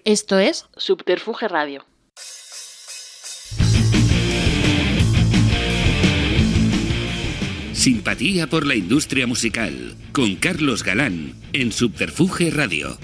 Esto es Subterfuge Radio. Simpatía por la industria musical, con Carlos Galán, en Subterfuge Radio.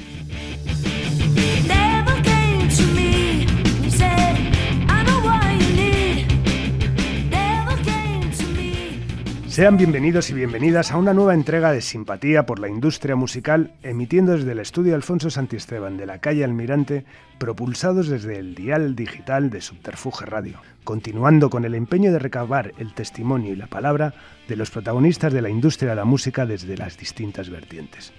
Sean bienvenidos y bienvenidas a una nueva entrega de Simpatía por la industria musical, emitiendo desde el estudio Alfonso Santisteban de la calle Almirante, propulsados desde el dial digital de Subterfuge Radio, continuando con el empeño de recabar el testimonio y la palabra de los protagonistas de la industria de la música desde las distintas vertientes.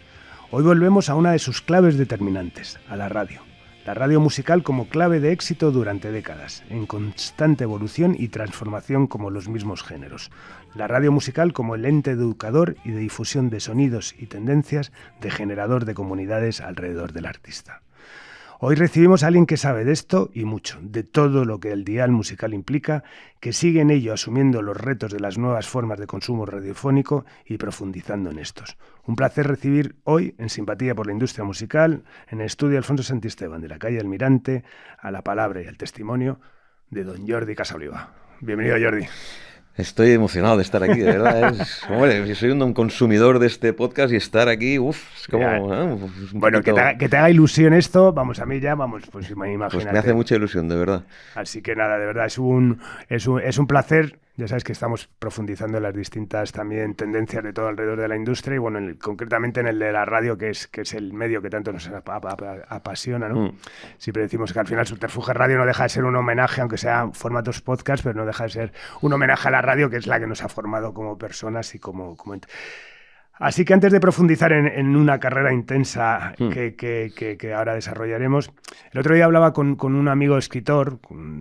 Hoy volvemos a una de sus claves determinantes, a la radio. La radio musical como clave de éxito durante décadas, en constante evolución y transformación como los mismos géneros. La radio musical como el ente educador y de difusión de sonidos y tendencias, de generador de comunidades alrededor del artista. Hoy recibimos a alguien que sabe de esto y mucho, de todo lo que el dial musical implica, que sigue en ello asumiendo los retos de las nuevas formas de consumo radiofónico y profundizando en estos. Un placer recibir hoy, en Simpatía por la industria musical, en el estudio Alfonso Santisteban de la calle Almirante, a la palabra y al testimonio de don Jordi Casaoliva. Bienvenido, Jordi. Estoy emocionado de estar aquí, de verdad. Hombre, yo soy un consumidor de este podcast y estar aquí, es como... Bueno, que te haga ilusión esto, vamos, a mí ya, pues imagínate. Pues me hace mucha ilusión, de verdad. Así que nada, de verdad, es un placer. Ya sabes que estamos profundizando en las distintas también tendencias de todo alrededor de la industria y bueno, concretamente en el de la radio, que es el medio que tanto nos apasiona, ¿no? Siempre decimos que al final Subterfuge Radio no deja de ser un homenaje, aunque sea formatos podcast, pero no deja de ser un homenaje a la radio, que es la que nos ha formado como personas y como Así que antes de profundizar en una carrera intensa que ahora desarrollaremos, el otro día hablaba con un amigo escritor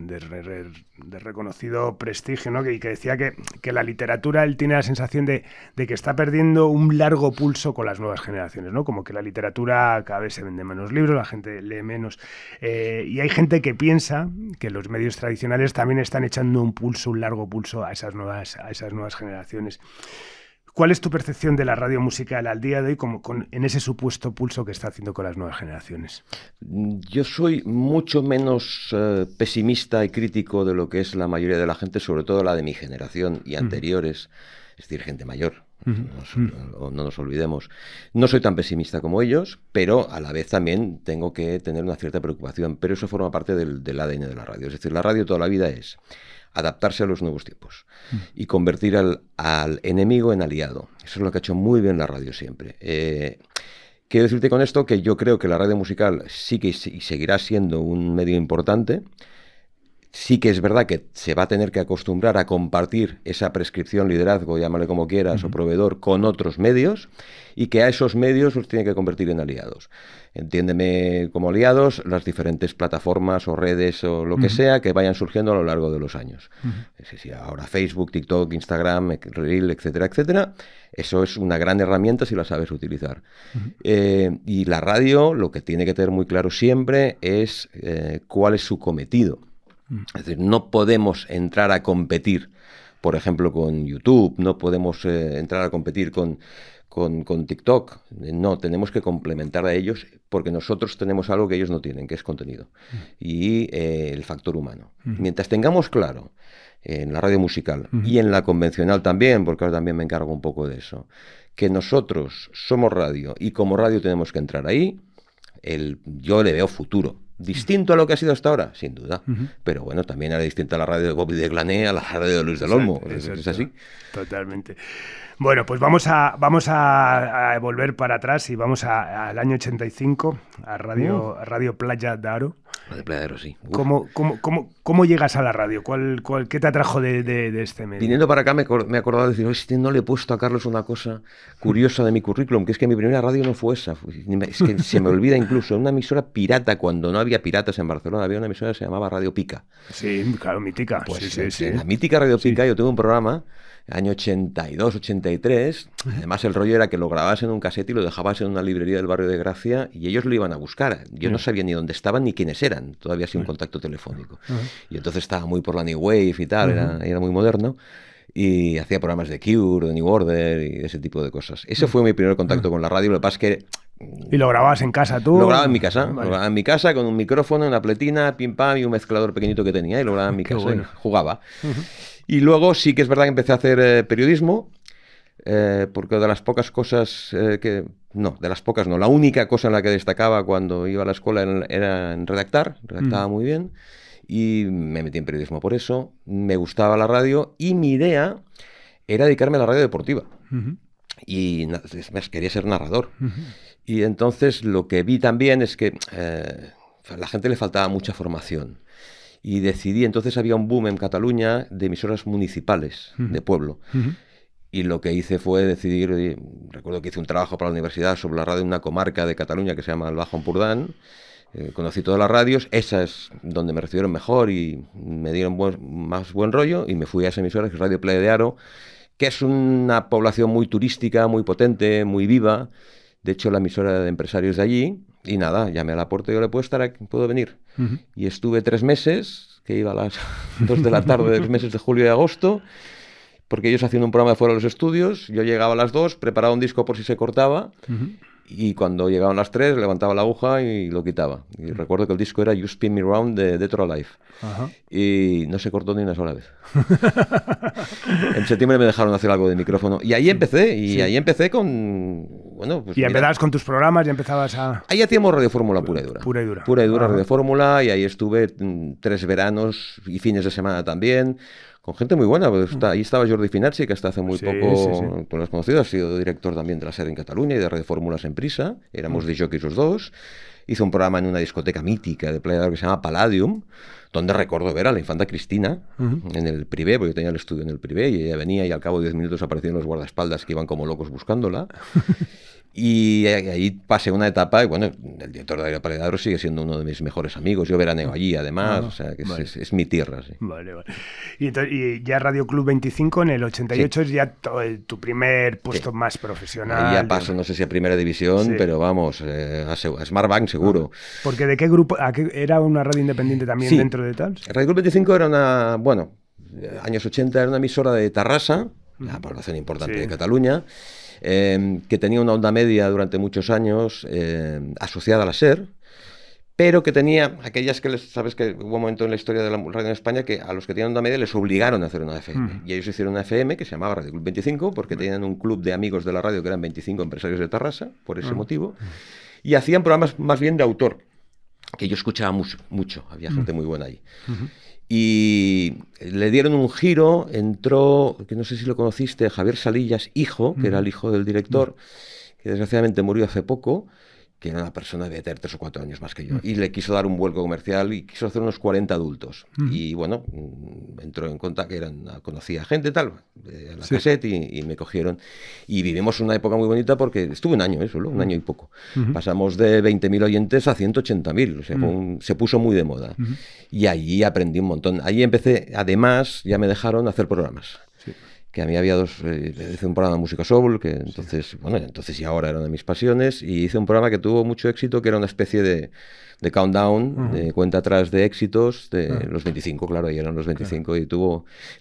de reconocido prestigio, ¿no? que decía que la literatura, él tiene la sensación de que está perdiendo un largo pulso con las nuevas generaciones, ¿no? Como que la literatura cada vez se vende menos libros, la gente lee menos, y hay gente que piensa que los medios tradicionales también están echando un largo pulso a esas nuevas generaciones. ¿Cuál es tu percepción de la radio musical al día de hoy en ese supuesto pulso que está haciendo con las nuevas generaciones? Yo soy mucho menos pesimista y crítico de lo que es la mayoría de la gente, sobre todo la de mi generación y anteriores, es decir, gente mayor. No nos olvidemos. No soy tan pesimista como ellos, pero a la vez también tengo que tener una cierta preocupación, pero eso forma parte del ADN de la radio. Es decir, la radio toda la vida es adaptarse a los nuevos tiempos y convertir al enemigo en aliado. Eso es lo que ha hecho muy bien la radio siempre. Quiero decirte con esto que yo creo que la radio musical sí que y seguirá siendo un medio importante. Sí que es verdad que se va a tener que acostumbrar a compartir esa prescripción, liderazgo, llámale como quieras, o proveedor, con otros medios, y que a esos medios los tiene que convertir en aliados. Entiéndeme como aliados las diferentes plataformas o redes o lo que sea que vayan surgiendo a lo largo de los años. Si ahora Facebook, TikTok, Instagram, Reel, etcétera, etcétera. Eso es una gran herramienta si la sabes utilizar. Y la radio lo que tiene que tener muy claro siempre es cuál es su cometido. Es decir, no podemos entrar a competir, por ejemplo, con YouTube, no podemos entrar a competir con TikTok. No, tenemos que complementar a ellos porque nosotros tenemos algo que ellos no tienen, que es contenido y el factor humano. Mientras tengamos claro en la radio musical y en la convencional también, porque ahora también me encargo un poco de eso, que nosotros somos radio y como radio tenemos que entrar ahí, yo le veo futuro. ¿Distinto a lo que ha sido hasta ahora? Sin duda. Pero bueno, también era distinta a la radio de Bobby de Glané, a la radio de Luis del Olmo. Es así. Totalmente. Bueno, pues vamos a volver para atrás y vamos al año 85, a Radio Playa de Aro. Radio Playa de Aro, sí. ¿Cómo llegas a la radio? ¿Qué te atrajo de este medio? Viniendo para acá me he acordado de decir, no le he puesto a Carlos una cosa curiosa de mi currículum, que es que mi primera radio no fue esa. Es que se me olvida incluso, una emisora pirata, cuando no había piratas en Barcelona, había una emisora que se llamaba Radio Pica. Sí, claro, mítica. Pues sí. La mítica Radio Pica, yo tuve un programa año 82, 83, además el rollo era que lo grababas en un casete y lo dejabas en una librería del barrio de Gracia y ellos lo iban a buscar. Yo no sabía ni dónde estaban ni quiénes eran, todavía sin un contacto telefónico. Y entonces estaba muy por la New Wave y tal, era muy moderno. Y hacía programas de Cure, de New Order y ese tipo de cosas. Ese fue mi primer contacto con la radio. Lo que pasa es que ¿Y lo grababas en casa tú? Lo grababa en mi casa, Vale. lo grababa en mi casa con un micrófono, una pletina, pim pam y un mezclador pequeñito que tenía y lo grababa en mi Qué casa bueno. y jugaba. Y luego sí que es verdad que empecé a hacer periodismo, porque de las pocas cosas de las pocas no, la única cosa en la que destacaba cuando iba a la escuela era en redactaba muy bien y me metí en periodismo por eso, me gustaba la radio y mi idea era dedicarme a la radio deportiva. Y es más, quería ser narrador. Y entonces lo que vi también es que a la gente le faltaba mucha formación. Y decidí, entonces había un boom en Cataluña de emisoras municipales de pueblo. Y lo que hice fue decidir, recuerdo que hice un trabajo para la universidad sobre la radio de una comarca de Cataluña que se llama el Bajo Empordán. Conocí todas las radios, esa es donde me recibieron mejor y me dieron más buen rollo, y me fui a esa emisora, que es Radio Playa de Aro, que es una población muy turística, muy potente, muy viva. De hecho, la emisora de empresarios de allí, y nada, llamé a la puerta y yo le puedo estar aquí, puedo venir. Y estuve 3 meses, que iba a las 2 de la tarde de los meses de julio y agosto, porque ellos hacían un programa de fuera de los estudios, yo llegaba a las 2, preparaba un disco por si se cortaba, y cuando llegaban las 3 levantaba la aguja y lo quitaba. Y recuerdo que el disco era You Spin Me Round de Dead or Alive. Y no se cortó ni una sola vez. En septiembre me dejaron hacer algo de micrófono. Y ahí empecé, ahí empecé con... Bueno, pues Y mira, empezabas con tus programas y empezabas a... ahí hacíamos Radio Fórmula pura y dura. Pura y dura. Pura y dura Radio Fórmula, y ahí estuve 3 veranos y fines de semana también, con gente muy buena. Pues ahí estaba Jordi Finazzi, que hasta hace muy poco, tú lo has conocido, ha sido director también de la SER en Cataluña y de Radio Fórmulas en Prisa. Éramos discjockeys los dos. Hizo un programa en una discoteca mítica de Playa de Aro que se llama Palladium, donde recuerdo ver a la infanta Cristina en el privé, porque yo tenía el estudio en el privé, y ella venía y al cabo de 10 minutos aparecían los guardaespaldas que iban como locos buscándola. Y ahí pasé una etapa, y bueno, el director de Radio Playa de Aro sigue siendo uno de mis mejores amigos. Yo veraneo allí, además, o sea, que vale. es mi tierra. Sí. Vale. Y ya Radio Club 25 en el 88 es ya tu primer puesto más profesional. Ahí ya paso, no sé si a primera división, pero vamos, a Smartbank seguro. Porque ¿de qué grupo? ¿Era una radio independiente también dentro de tal? Radio Club 25 era una, bueno, años 80, era una emisora de Tarrasa, una población importante de Cataluña, que tenía una onda media durante muchos años asociada a la SER, pero que tenía aquellas que, sabes que hubo un momento en la historia de la radio en España que a los que tenían onda media les obligaron a hacer una FM. Y ellos hicieron una FM que se llamaba Radio Club 25, porque tenían un club de amigos de la radio que eran 25 empresarios de Tarrasa, por ese motivo, y hacían programas más bien de autor, que yo escuchaba mucho, había gente muy buena allí. Y le dieron un giro, entró, que no sé si lo conociste, Javier Salillas, hijo, que era el hijo del director, que desgraciadamente murió hace poco, que era una persona de 3 o 4 años más que yo, y le quiso dar un vuelco comercial y quiso hacer unos 40 adultos. Y bueno, entró en contacto, conocía gente tal, en la cassette, y me cogieron. Y vivimos una época muy bonita porque estuve un año, solo un año y poco. Pasamos de 20.000 oyentes a 180.000, o sea, se puso muy de moda. Y allí aprendí un montón. Allí empecé, además, ya me dejaron hacer programas. Que a mí había hice un programa de música soul, que entonces, bueno, entonces y ahora era una de mis pasiones, y hice un programa que tuvo mucho éxito, que era una especie de countdown, de cuenta atrás de éxitos, de los 25, claro, ahí eran los 25, y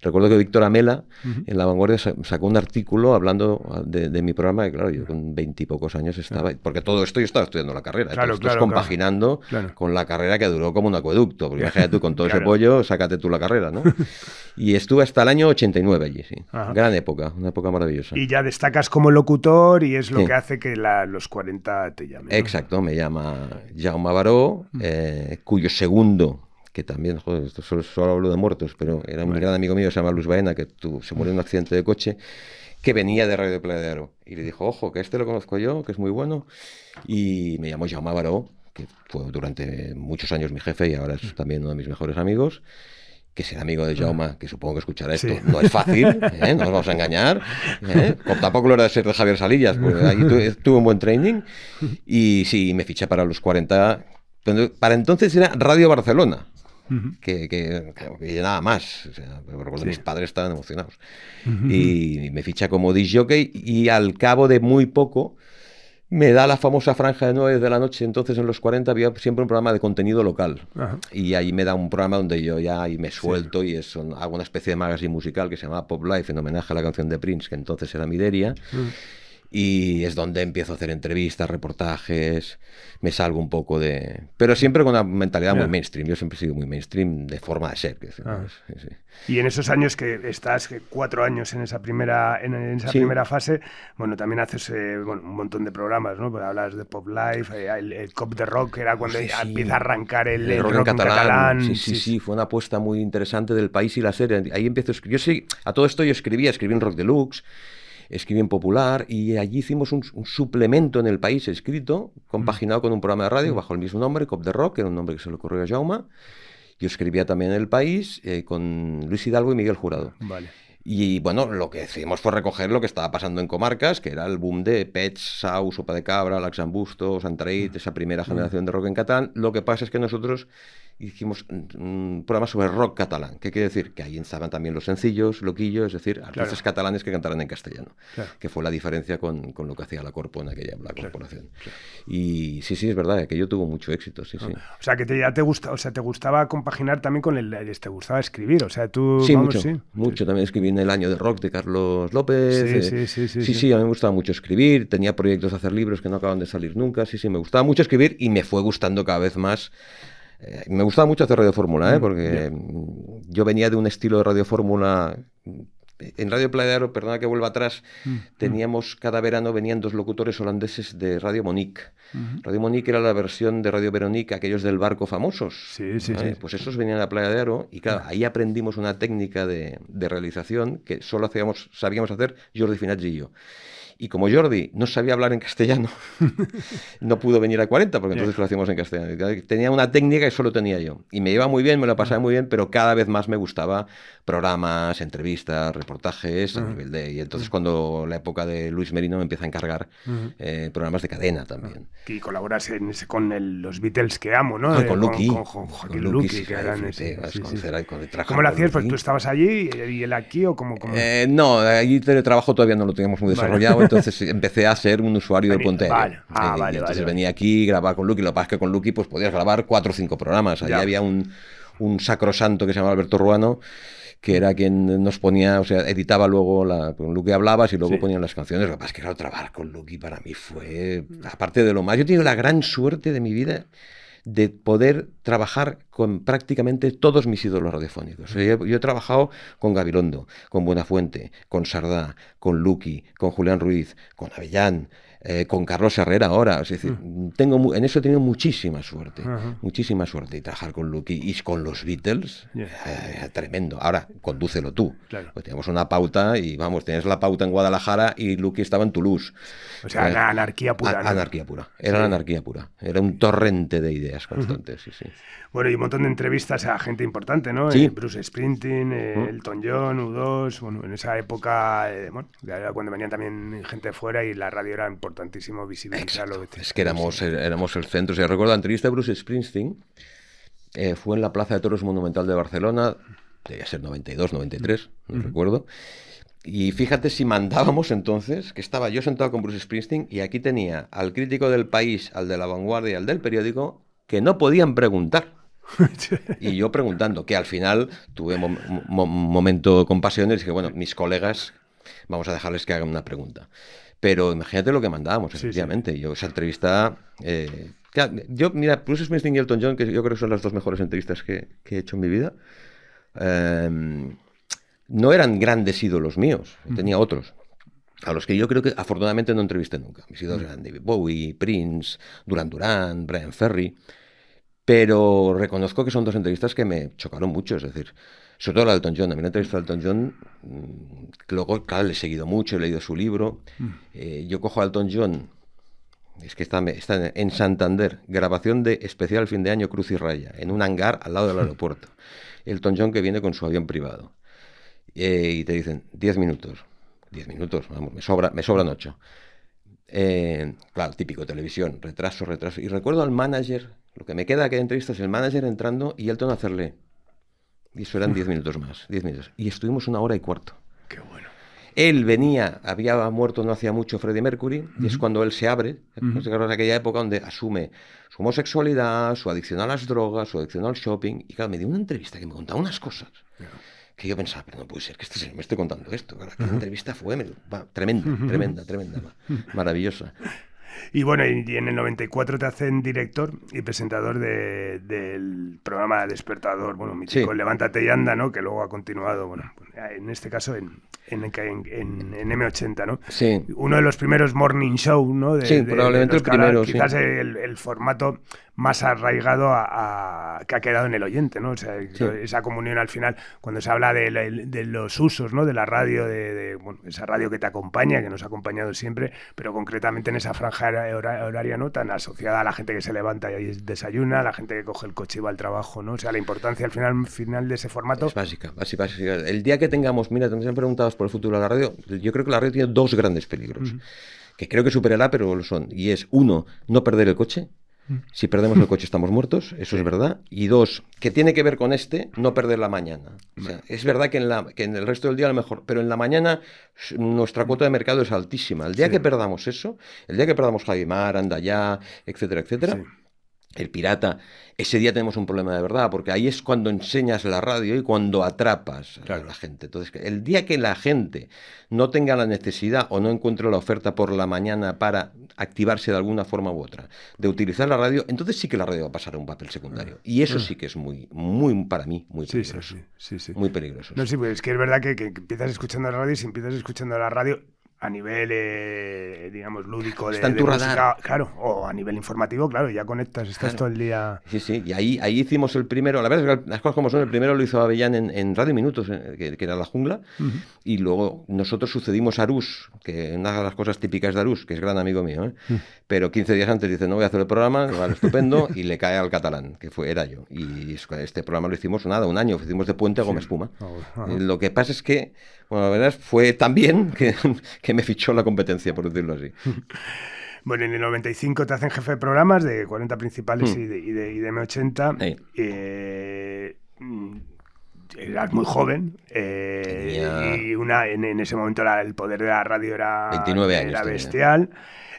recuerdo que Víctor Amela, en La Vanguardia, sacó un artículo hablando de mi programa, y claro, yo con 20 y pocos años estaba, porque todo esto yo estaba estudiando la carrera, entonces compaginando con la carrera que duró como un acueducto, porque imagínate tú, con todo ese pollo, sácate tú la carrera, ¿no? Y estuve hasta el año 89 allí, sí. Gran época, una época maravillosa. Y ya destacas como locutor y es lo que hace que los 40 te llamen, ¿no? Exacto, me llama Jaume Baró, cuyo segundo, que también, joder, esto solo hablo de muertos, pero era un gran amigo mío, se llama Luis Baena, que se murió en un accidente de coche, que venía de Radio Playa de Aro. Y le dijo, ojo, que este lo conozco yo, que es muy bueno. Y me llamó Jaume Baró, que fue durante muchos años mi jefe y ahora es también uno de mis mejores amigos. Que ser amigo de Jaume, que supongo que escuchará esto, no es fácil, no nos vamos a engañar, como tampoco lo era de ser de Javier Salillas, porque ahí tuve un buen training, y sí, me fiché para los 40, para entonces era Radio Barcelona, que nada más, o sea, recuerdo mis padres estaban emocionados, y me ficha como disc jockey, y al cabo de muy poco, me da la famosa franja de 9 de la noche. Entonces en los 40 había siempre un programa de contenido local. Y ahí me da un programa donde yo ya ahí me suelto y hago una especie de magazine musical que se llama Pop Life, en homenaje a la canción de Prince, que entonces era Mideria. Y es donde empiezo a hacer entrevistas, reportajes, me salgo un poco de... Pero siempre con una mentalidad muy mainstream. Yo siempre he sido muy mainstream de forma de ser. Sí. Y en esos años que estás, 4 años en esa primera primera fase, bueno, también haces un montón de programas, ¿no? Pues hablas de Pop Life, el Cop de Rock, que era cuando empieza a arrancar el rock en catalán. Sí, fue una apuesta muy interesante del país y la serie. Ahí empiezo a escribir. A todo esto yo escribí en Rock Deluxe, escribí en Popular, y allí hicimos un suplemento en El País escrito, compaginado con un programa de radio bajo el mismo nombre, Cop de Rock, que era un nombre que se le ocurrió a Jaume. Yo escribía también en El País con Luis Hidalgo y Miguel Jurado. Vale. Y bueno, lo que hicimos fue recoger lo que estaba pasando en comarcas, que era el boom de Pets, Sau, Sopa de Cabra, Laxambusto, Santraït, esa primera generación de rock en catalán. Lo que pasa es que nosotros hicimos un programa sobre rock catalán. ¿Qué quiere decir? Que ahí estaban también los sencillos, loquillos, es decir, artistas catalanes que cantaran en castellano. Que fue la diferencia con lo que hacía la Corpo en aquella corporación. Y sí, es verdad, aquello tuvo mucho éxito, sí. O sea, que te gustaba compaginar también con te gustaba escribir, o sea, tú... Sí, mucho. También escribí en El Año de Rock de Carlos López. Sí, a mí me gustaba mucho escribir. Tenía proyectos de hacer libros que no acaban de salir nunca. Sí, me gustaba mucho escribir y me fue gustando cada vez más. Me gustaba mucho hacer Radio Fórmula, porque yo venía de un estilo de Radio Fórmula. En Radio Playero, perdona que vuelva atrás, teníamos cada verano, venían 2 locutores holandeses de Radio Monique. Radio Monique era la versión de Radio Veronique, aquellos del barco famosos. Sí. Pues esos venían a la Playa de Aro y claro, ahí aprendimos una técnica de realización que solo sabíamos hacer Jordi Finazzi y yo. Y como Jordi no sabía hablar en castellano, no pudo venir a 40, porque entonces lo hacíamos en castellano. Tenía una técnica que solo tenía yo. Y me iba muy bien, me lo pasaba muy bien, pero cada vez más me gustaba programas, entrevistas, reportajes a nivel de... Y entonces cuando la época de Luis Merino me empieza a encargar programas de cadena también. Y colaboras con los Beatles que amo, ¿no? Con Lucky. Con Joaquín Luqui, que eran... ¿Cómo lo hacías? Pues tú estabas allí y él aquí, ¿o cómo? No, allí teletrabajo todavía no lo teníamos muy desarrollado. Entonces empecé a ser un usuario de Ponte Aéreo. Entonces venía aquí, grababa con Luqui. Lo que pasa es que con Luqui pues podías grabar 4 o 5 programas. Allí había un sacrosanto que se llamaba Alberto Ruano, que era quien nos ponía, o sea, editaba luego, con Luqui hablabas y luego ponían las canciones. Lo que pasa es que claro, trabajar con Luqui para mí fue, aparte de lo más, yo he tenido la gran suerte de mi vida de poder trabajar con prácticamente todos mis ídolos radiofónicos. O sea, yo he trabajado con Gabilondo, con Buenafuente, con Sardá, con Luqui, con Julián Ruiz, con Avellán, con Carlos Herrera ahora. Es decir, en eso he tenido muchísima suerte. Y trabajar con Luqui y con los Beatles, tremendo. Ahora, condúcelo tú. Claro. Pues teníamos una pauta y vamos, tenías la pauta en Guadalajara y Luqui estaba en Toulouse. O sea, la anarquía pura. Anarquía pura. Era la anarquía pura. Era un torrente de ideas constantes, sí. Bueno, y un montón de entrevistas a gente importante, ¿no? Sí. Bruce Springsteen, Elton John, U2, bueno, en esa época, era cuando venían también gente de fuera y la radio era importantísimo visibilizarlo. Es que éramos el centro. O sea, recuerdo la entrevista de Bruce Springsteen, fue en la Plaza de Toros Monumental de Barcelona, debía ser 92, 93, no recuerdo. Y fíjate si mandábamos entonces, que estaba yo sentado con Bruce Springsteen y aquí tenía al crítico del País, al de La Vanguardia y al del periódico, que no podían preguntar. Y yo preguntando, que al final tuve un momento de compasión y dije, bueno, mis colegas, vamos a dejarles que hagan una pregunta. Pero imagínate lo que mandábamos, efectivamente. Yo esa entrevista... mira, Bruce Springsteen y Elton John, que yo creo que son las 2 mejores entrevistas que he hecho en mi vida, no eran grandes ídolos míos, tenía otros. A los que yo creo que afortunadamente no entrevisté nunca. Mis ídolos eran David Bowie, Prince, Duran Duran, Brian Ferry. Pero reconozco que son 2 entrevistas que me chocaron mucho, es decir, sobre todo la de Elton John. A mí la entrevista de Elton John, luego, claro, le he seguido mucho, he leído su libro. Yo cojo a Elton John, es que está en Santander, grabación de especial fin de año Cruz y Raya, en un hangar al lado del aeropuerto. Elton John que viene con su avión privado. Y te dicen, 10 minutos. 10 minutos, vamos, me sobran 8. Claro, típico televisión, retraso. Y recuerdo al manager, lo que me queda de aquella entrevista es el manager entrando y Elton hacerle. Y eso eran 10 minutos más, 10 minutos. Y estuvimos 1 hora y cuarto. Qué bueno. Él había muerto no hacía mucho Freddie Mercury, y es cuando él se abre, en aquella época donde asume su homosexualidad, su adicción a las drogas, su adicción al shopping. Y claro, me dio una entrevista que me contaba unas cosas. que yo pensaba, pero no puede ser que este señor me esté contando esto. La entrevista fue tremenda, maravillosa. Y bueno, y en el 94 te hacen director y presentador del programa Despertador, bueno, mítico, sí. Levántate y anda, ¿no? Que luego ha continuado, bueno, en este caso en M80, ¿no? Sí. Uno de los primeros morning show, ¿no? Sí, probablemente el primero, quizás sí. el formato más arraigado que ha quedado en el oyente, ¿no? O sea, sí. Esa comunión al final, cuando se habla de los usos, ¿no? De la radio, bueno, esa radio que te acompaña, que nos ha acompañado siempre, pero concretamente en esa franja horaria, ¿no? Tan asociada a la gente que se levanta y desayuna, a la gente que coge el coche y va al trabajo, ¿no? O sea, la importancia al final de ese formato es básica. El día que tengamos, mira, te han preguntado por el futuro de la radio, yo creo que la radio tiene dos grandes peligros, que creo que superará, pero lo son, y es, uno, no perder el coche. Si perdemos el coche estamos muertos, eso es verdad. Y dos, que tiene que ver con no perder la mañana. O sea, es verdad que en el resto del día a lo mejor, pero en la mañana nuestra cuota de mercado es altísima. El día que perdamos eso, el día que perdamos Javimar, Andayá, etcétera, el pirata, ese día tenemos un problema de verdad, porque ahí es cuando enseñas la radio y cuando atrapas a la gente. Entonces, el día que la gente no tenga la necesidad o no encuentre la oferta por la mañana para activarse de alguna forma u otra, de utilizar la radio, entonces sí que la radio va a pasar a un papel secundario. Y eso sí que es muy, para mí, muy peligroso. Sí. Muy peligroso. No, sí, pues es que es verdad que empiezas escuchando la radio y si empiezas escuchando la radio a nivel, digamos, lúdico está en tu radar. Claro, o a nivel informativo, claro, ya conectas, estás todo el día... Sí, y ahí hicimos el primero, la verdad es que las cosas como son, el primero lo hizo Avellán en Radio Minutos, que era La Jungla, y luego nosotros sucedimos a Arús, que una de las cosas típicas de Arús, que es gran amigo mío, pero 15 días antes dice, no voy a hacer el programa, vale, estupendo, y le cae al Catalán, que era yo, y este programa lo hicimos un año, hicimos de puente a Goma Espuma. Lo que pasa es que, bueno, la verdad fue tan bien que me fichó la competencia, por decirlo así. Bueno, en el 95 te hacen jefe de programas de 40 principales y de M80. Eras muy joven y en ese momento el poder de la radio era 29 años era bestial.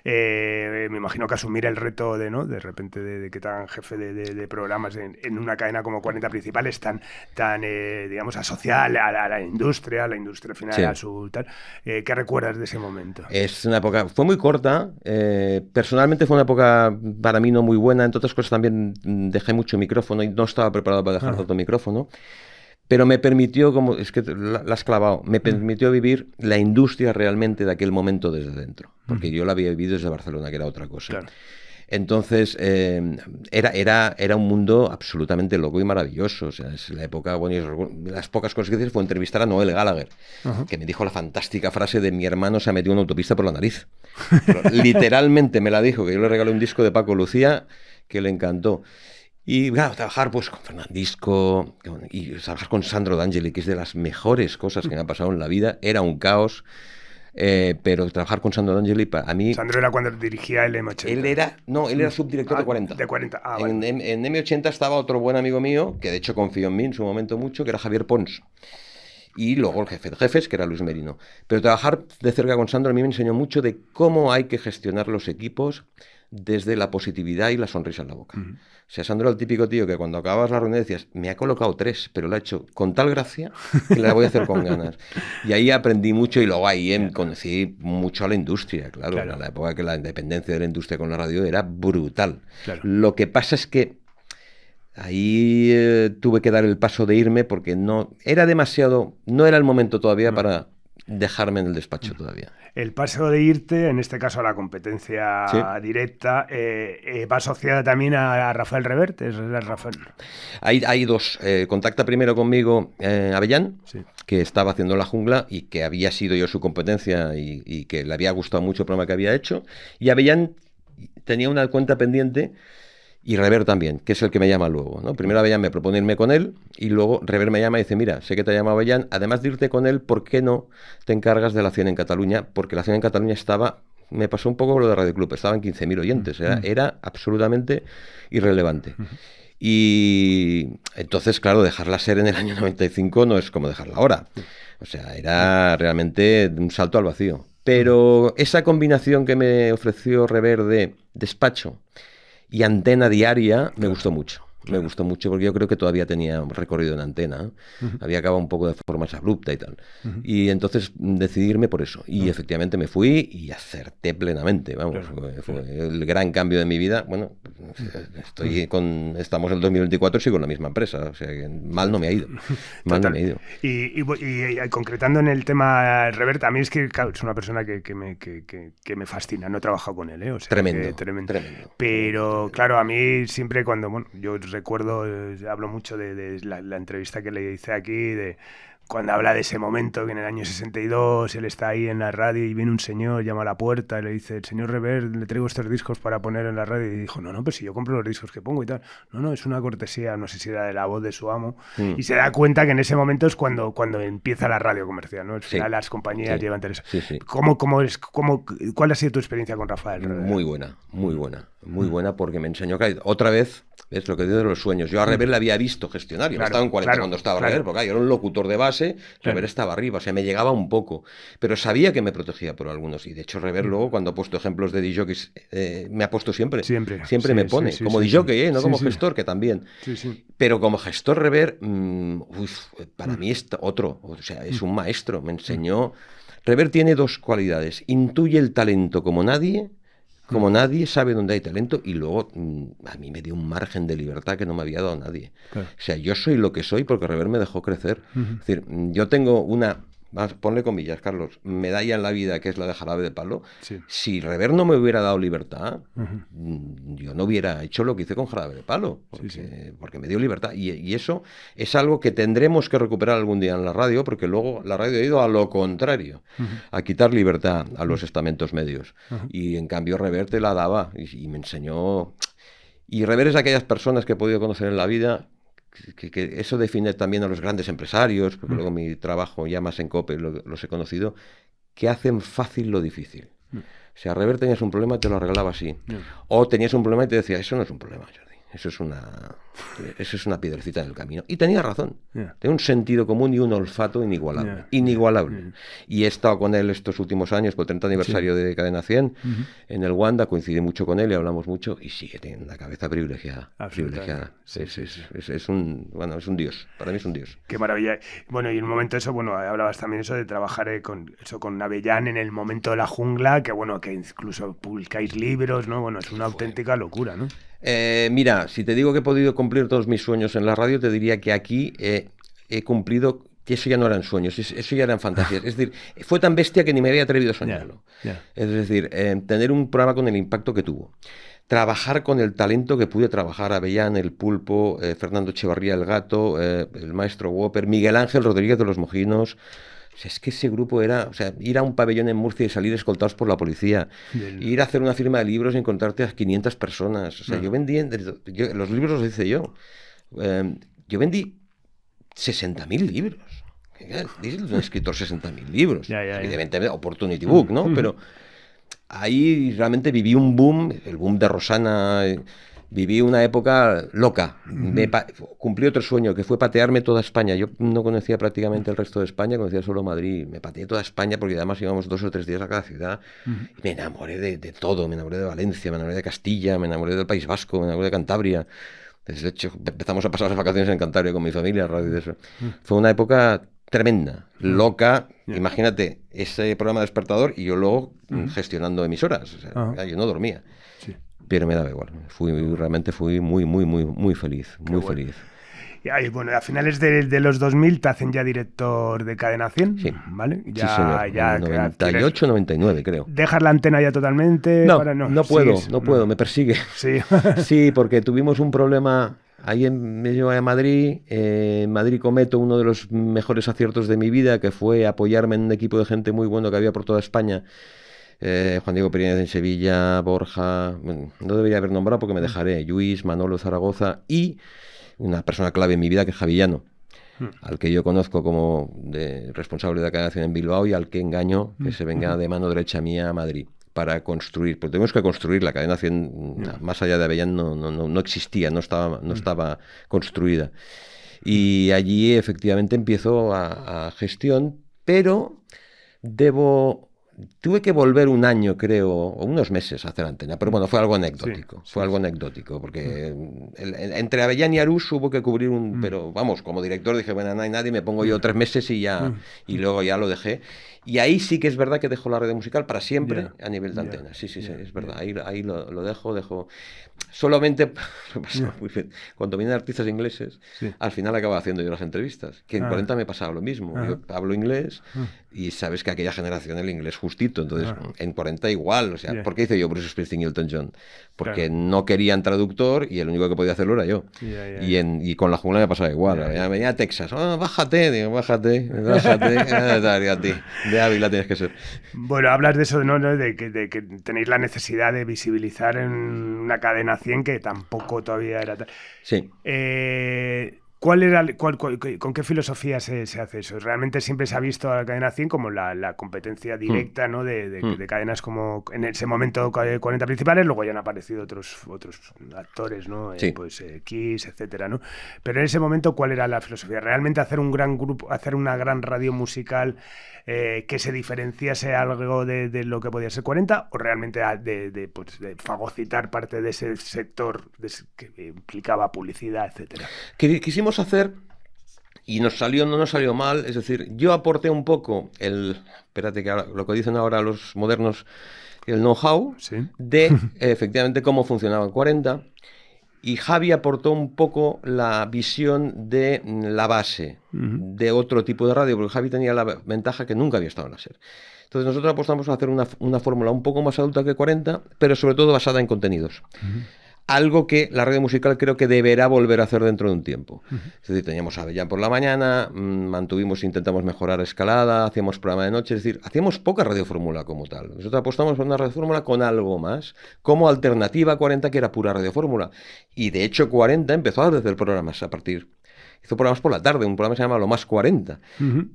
Me imagino que asumir el reto de repente de que te hagan jefe de programas en una cadena como 40 principales tan digamos, asociada a la industria final, a su tal. ¿Qué recuerdas de ese momento? Es una época, fue muy corta, personalmente fue una época para mí no muy buena, entre otras cosas también dejé mucho micrófono y no estaba preparado para dejar tanto micrófono. Pero me permitió, como es que la has clavado, me permitió vivir la industria realmente de aquel momento desde dentro. Porque yo la había vivido desde Barcelona, que era otra cosa. Claro. Entonces, era un mundo absolutamente loco y maravilloso. O sea, es la época, bueno, las pocas cosas que hice fue entrevistar a Noel Gallagher, que me dijo la fantástica frase de mi hermano se ha metido en una autopista por la nariz. Pero, literalmente me la dijo, que yo le regalé un disco de Paco Lucía que le encantó. Y claro, trabajar pues con Fernandisco y trabajar con Sandro D'Angeli, que es de las mejores cosas que me ha pasado en la vida, era un caos, pero trabajar con Sandro D'Angeli a mí... Sandro era cuando dirigía el M80. Él era subdirector de 40. De 40, vale. En M80 estaba otro buen amigo mío, que de hecho confió en mí en su momento mucho, que era Javier Pons. Y luego el jefe de jefes, que era Luis Merino. Pero trabajar de cerca con Sandro a mí me enseñó mucho de cómo hay que gestionar los equipos desde la positividad y la sonrisa en la boca. O sea, Sandro era el típico tío que cuando acababas la reunión decías, me ha colocado 3, pero lo ha hecho con tal gracia que la voy a hacer con ganas. Y ahí aprendí mucho y luego ahí conocí mucho a la industria, claro. En la época que la independencia de la industria con la radio era brutal. Claro. Lo que pasa es que ahí tuve que dar el paso de irme porque no era el momento todavía para dejarme en el despacho todavía. El paso de irte, en este caso a la competencia directa, va asociada también a Rafael Reverte. Rafael. Hay dos. Contacta primero conmigo Avellán, que estaba haciendo La Jungla y que había sido yo su competencia y que le había gustado mucho el programa que había hecho. Y Avellán tenía una cuenta pendiente. Y Rever también, que es el que me llama luego, ¿no? Primero Avellán me propone irme con él y luego Rever me llama y dice, mira, sé que te ha llamado Avellán, además de irte con él, ¿por qué no te encargas de la acción en Cataluña? Porque la acción en Cataluña me pasó un poco lo de Radio Club, estaban 15.000 oyentes, era absolutamente irrelevante. Y entonces, claro, dejarla ser en el año 95 no es como dejarla ahora. O sea, era realmente un salto al vacío. Pero esa combinación que me ofreció Rever de despacho y antena diaria me gustó mucho. Me gustó mucho porque yo creo que todavía tenía recorrido en antena, ¿eh? Había acabado un poco de forma más abrupta y tal. Y entonces decidí irme por eso. Y efectivamente me fui y acerté plenamente. Vamos, fue el gran cambio de mi vida. Bueno, estamos en el 2024 y sigo en la misma empresa. O sea, que mal no me ha ido. Mal no me ha ido. Y concretando en el tema Rever, a mí es que claro, es una persona que me fascina. No he trabajado con él, ¿eh? O sea, Tremendo. Pero claro, a mí siempre cuando, bueno, yo recuerdo, hablo mucho de la entrevista que le hice aquí, de cuando habla de ese momento que en el año 62 él está ahí en la radio y viene un señor, llama a la puerta y le dice: el señor Rever, le traigo estos discos para poner en la radio. Y dijo: no, pues si yo compro los discos que pongo y tal. No, es una cortesía, no sé si era de la voz de su amo. Y se da cuenta que en ese momento es cuando empieza la radio comercial, ¿no? Al final las compañías llevan interés. Sí. ¿Cuál ha sido tu experiencia con Rafael Rever? Muy buena porque me enseñó que otra vez es lo que digo de los sueños. Yo a Rever le había visto gestionar. Yo estaba en 40 cuando estaba Rever, porque yo era un locutor de base, Rever estaba arriba, o sea, me llegaba un poco, pero sabía que me protegía por algunos. Y de hecho Rever luego, cuando ha puesto ejemplos de DJs, me ha puesto siempre me pone, como DJ, no como gestor, que también. Pero como gestor Rever, para mí es otro, o sea, es un maestro, me enseñó. Rever tiene dos cualidades: intuye el talento como nadie sabe dónde hay talento, y luego a mí me dio un margen de libertad que no me había dado nadie. Claro. O sea, yo soy lo que soy porque Rever me dejó crecer. Es decir, yo tengo una, ponle comillas, Carlos, medalla en la vida, que es la de Jarabe de Palo. Si Rever no me hubiera dado libertad, yo no hubiera hecho lo que hice con Jarabe de Palo, porque me dio libertad. Y eso es algo que tendremos que recuperar algún día en la radio, porque luego la radio ha ido a lo contrario, a quitar libertad a los estamentos medios. Y en cambio Rever te la daba y me enseñó. Y Rever es de aquellas personas que he podido conocer en la vida, que eso define también a los grandes empresarios, porque luego mi trabajo ya más en COPE los he conocido, que hacen fácil lo difícil. O sea, Rever, tenías un problema y te lo arreglaba así. O tenías un problema y te decía: eso no es un problema, Jordi, eso es una piedrecita en el camino. Y tenía razón. Tenía un sentido común y un olfato inigualable. Y he estado con él estos últimos años, por el 30 aniversario de Cadena 100, en el Wanda, coincidí mucho con él y hablamos mucho, y sigue teniendo una cabeza privilegiada. Es un dios, para mí es un dios. Qué maravilla. Bueno, y en un momento eso, hablabas también eso de trabajar con Avellán en el momento de la jungla, que incluso publicáis libros, ¿no? Bueno, es una auténtica locura, ¿no? Mira, si te digo que he podido cumplir todos mis sueños en la radio, te diría que aquí he cumplido, que eso ya no eran sueños, eso ya eran fantasías. Es decir, fue tan bestia que ni me había atrevido a soñarlo. Es decir, tener un programa con el impacto que tuvo. Trabajar con el talento que pude trabajar: Avellán, El Pulpo, Fernando Echevarría, El Gato, el maestro Whopper, Miguel Ángel Rodríguez de Los Mojinos. O sea, es que ese grupo era, o sea, ir a un pabellón en Murcia y salir escoltados por la policía, ir a hacer una firma de libros y encontrarte a 500 personas. O sea, yo vendí, los libros los hice yo. Yo vendí 60.000 libros. Dice un escritor 60.000 libros. Evidentemente, Opportunity Book, ¿no? Pero ahí realmente viví un boom, el boom de Rosana. Viví una época loca. Cumplí otro sueño, que fue patearme toda España. Yo no conocía prácticamente el resto de España, conocía solo Madrid. Me pateé toda España porque además íbamos 2 o 3 días a cada ciudad. Y me enamoré de todo. Me enamoré de Valencia, me enamoré de Castilla, me enamoré del País Vasco, me enamoré de Cantabria. De hecho, empezamos a pasar las vacaciones en Cantabria con mi familia, radio de eso. Fue una época tremenda, loca. Imagínate, ese programa de despertador y yo luego gestionando emisoras. O sea, yo no dormía. Pero me daba igual. Realmente fui muy feliz, muy feliz. Y bueno, a finales de los 2000 te hacen ya director de Cadena 100, ¿vale? Ya, sí, señor. Ya 98, 99, creo. ¿Dejas la antena ya totalmente? No puedo, me persigue. Sí, porque tuvimos un problema. Ahí me llevé a Madrid. En Madrid cometo uno de los mejores aciertos de mi vida, que fue apoyarme en un equipo de gente muy bueno que había por toda España. Juan Diego Pérez en Sevilla, Borja, no debería haber nombrado porque me dejaré, Luis, Manolo Zaragoza, y una persona clave en mi vida, que es Javillano, al que yo conozco como responsable de la Cadena 100 en Bilbao, y al que engaño que se venga de mano derecha mía a Madrid para construir, porque tenemos que construir la Cadena 100, más allá de Avellán no existía, no estaba construida. Y allí efectivamente empiezo a gestión, pero debo tuve que volver un año, creo, o unos meses a hacer antena, pero bueno, fue algo anecdótico, algo anecdótico, porque entre Avellán y Arús hubo que cubrir pero vamos, como director dije, bueno, no hay nadie, me pongo yo 3 meses y ya, y luego ya lo dejé. Y ahí sí que es verdad que dejo la radio musical para siempre a nivel de antena. Sí, es verdad. Ahí lo dejo. Solamente cuando vienen artistas ingleses, al final acabo haciendo yo las entrevistas. Que en 40 me pasaba lo mismo. Yo hablo inglés y sabes que aquella generación el inglés justito. Entonces, en 40 igual. O sea, ¿por qué hice yo Bruce Springsteen y Elton John? Porque no querían traductor y el único que podía hacerlo era yo. Y con la jungla me pasaba igual. Venía a Texas. Bájate. Digo, bájate. A ti. De Ávila tienes que ser. Bueno, hablas de eso, ¿no? De que tenéis la necesidad de visibilizar en una cadena 100 que tampoco todavía era tal. Sí. ¿Con qué filosofía se hace eso? Realmente siempre se ha visto a la cadena 100 como la competencia directa, ¿no? de cadenas como en ese momento 40 principales, luego ya han aparecido otros actores, ¿no? Pues Kiss, etcétera, ¿no? Pero en ese momento, ¿cuál era la filosofía? ¿Realmente hacer un gran grupo, hacer una gran radio musical que se diferenciase algo de lo que podía ser 40, o realmente de fagocitar parte de ese sector que implicaba publicidad, etcétera? Quisimos hacer, y no nos salió mal, es decir, yo aporté un poco espérate que ahora, lo que dicen ahora los modernos, el know-how de efectivamente cómo funcionaba 40, y Javi aportó un poco la visión de la base de otro tipo de radio, porque Javi tenía la ventaja que nunca había estado en la SER. Entonces nosotros apostamos a hacer una fórmula un poco más adulta que 40, pero sobre todo basada en contenidos. Algo que la radio musical creo que deberá volver a hacer dentro de un tiempo. Es decir, teníamos Avellán por la mañana, intentamos mejorar escalada, hacíamos programa de noche, es decir, hacíamos poca radiofórmula como tal. Nosotros apostamos por una radiofórmula con algo más, como alternativa a 40, que era pura radiofórmula. Y de hecho 40 empezó a hacer programas hizo programas por la tarde, un programa que se llama Lo Más 40,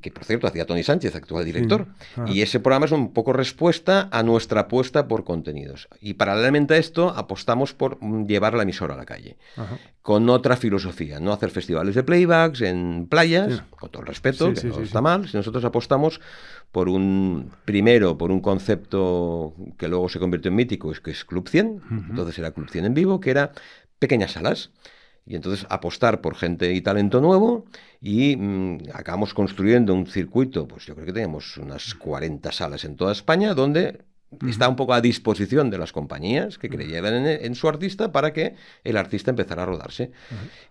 que por cierto hacía Tony Sánchez, actual director. Y ese programa es un poco respuesta a nuestra apuesta por contenidos. Y paralelamente a esto apostamos por llevar la emisora a la calle, con otra filosofía, no hacer festivales de playbacks en playas, con todo el respeto, que no está mal. Si nosotros apostamos por un concepto que luego se convirtió en mítico, que es Club 100, entonces era Club 100 en vivo, que era pequeñas salas. Y entonces apostar por gente y talento nuevo, y acabamos construyendo un circuito, pues yo creo que tenemos unas 40 salas en toda España, donde está un poco a disposición de las compañías que creyeran en su artista para que el artista empezara a rodarse.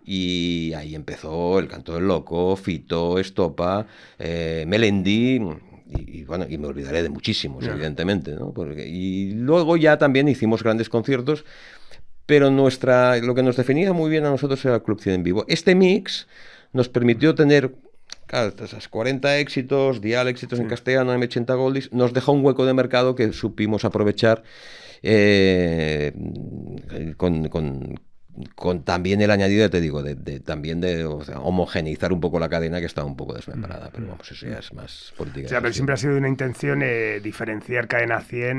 Y ahí empezó El Canto del Loco, Fito, Estopa, Melendi. Y bueno, y me olvidaré de muchísimos, evidentemente, ¿no? Y luego ya también hicimos grandes conciertos. Pero lo que nos definía muy bien a nosotros era el Club 100 en vivo. Este mix nos permitió tener, claro, esas 40 éxitos, Dial éxitos en castellano, M80 Goldies, nos dejó un hueco de mercado que supimos aprovechar con también el añadido, te digo, o sea, homogeneizar un poco la cadena, que estaba un poco desmembrada, pero vamos, eso ya es más política. O sea, pero siempre ha sido una intención diferenciar Cadena 100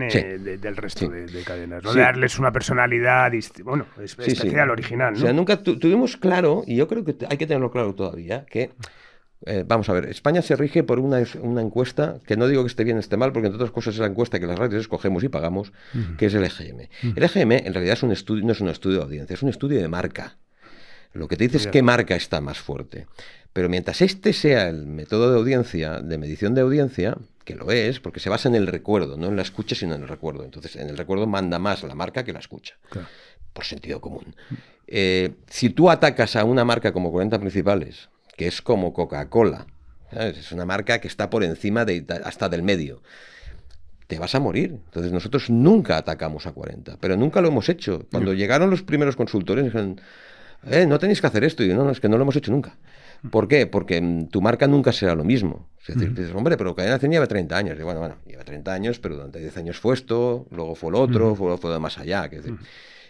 del resto de cadenas, ¿no? Darles una personalidad especial, original, ¿no? O sea, nunca tuvimos claro, y yo creo que hay que tenerlo claro todavía, que vamos a ver, España se rige por una encuesta, que no digo que esté bien o esté mal, porque entre otras cosas es la encuesta que las radios escogemos y pagamos, que es el EGM. El EGM en realidad no es un estudio de audiencia, es un estudio de marca. Lo que te dice es qué marca está más fuerte. Pero mientras este sea el método de audiencia, de medición de audiencia, que lo es, porque se basa en el recuerdo, no en la escucha, sino en el recuerdo. Entonces, en el recuerdo manda más la marca que la escucha, por sentido común. Si tú atacas a una marca como 40 principales, que es como Coca-Cola, ¿sabes? Es una marca que está por encima hasta del medio, te vas a morir. Entonces nosotros nunca atacamos a 40, pero nunca lo hemos hecho. Cuando llegaron los primeros consultores, dijeron, no tenéis que hacer esto. Y yo, no, es que no lo hemos hecho nunca. ¿Por qué? Porque tu marca nunca será lo mismo. Es decir, dices, hombre, pero Cadena 100 lleva 30 años. Y bueno, lleva 30 años, pero durante 10 años fue esto, luego fue lo otro, fue de más allá. Es decir,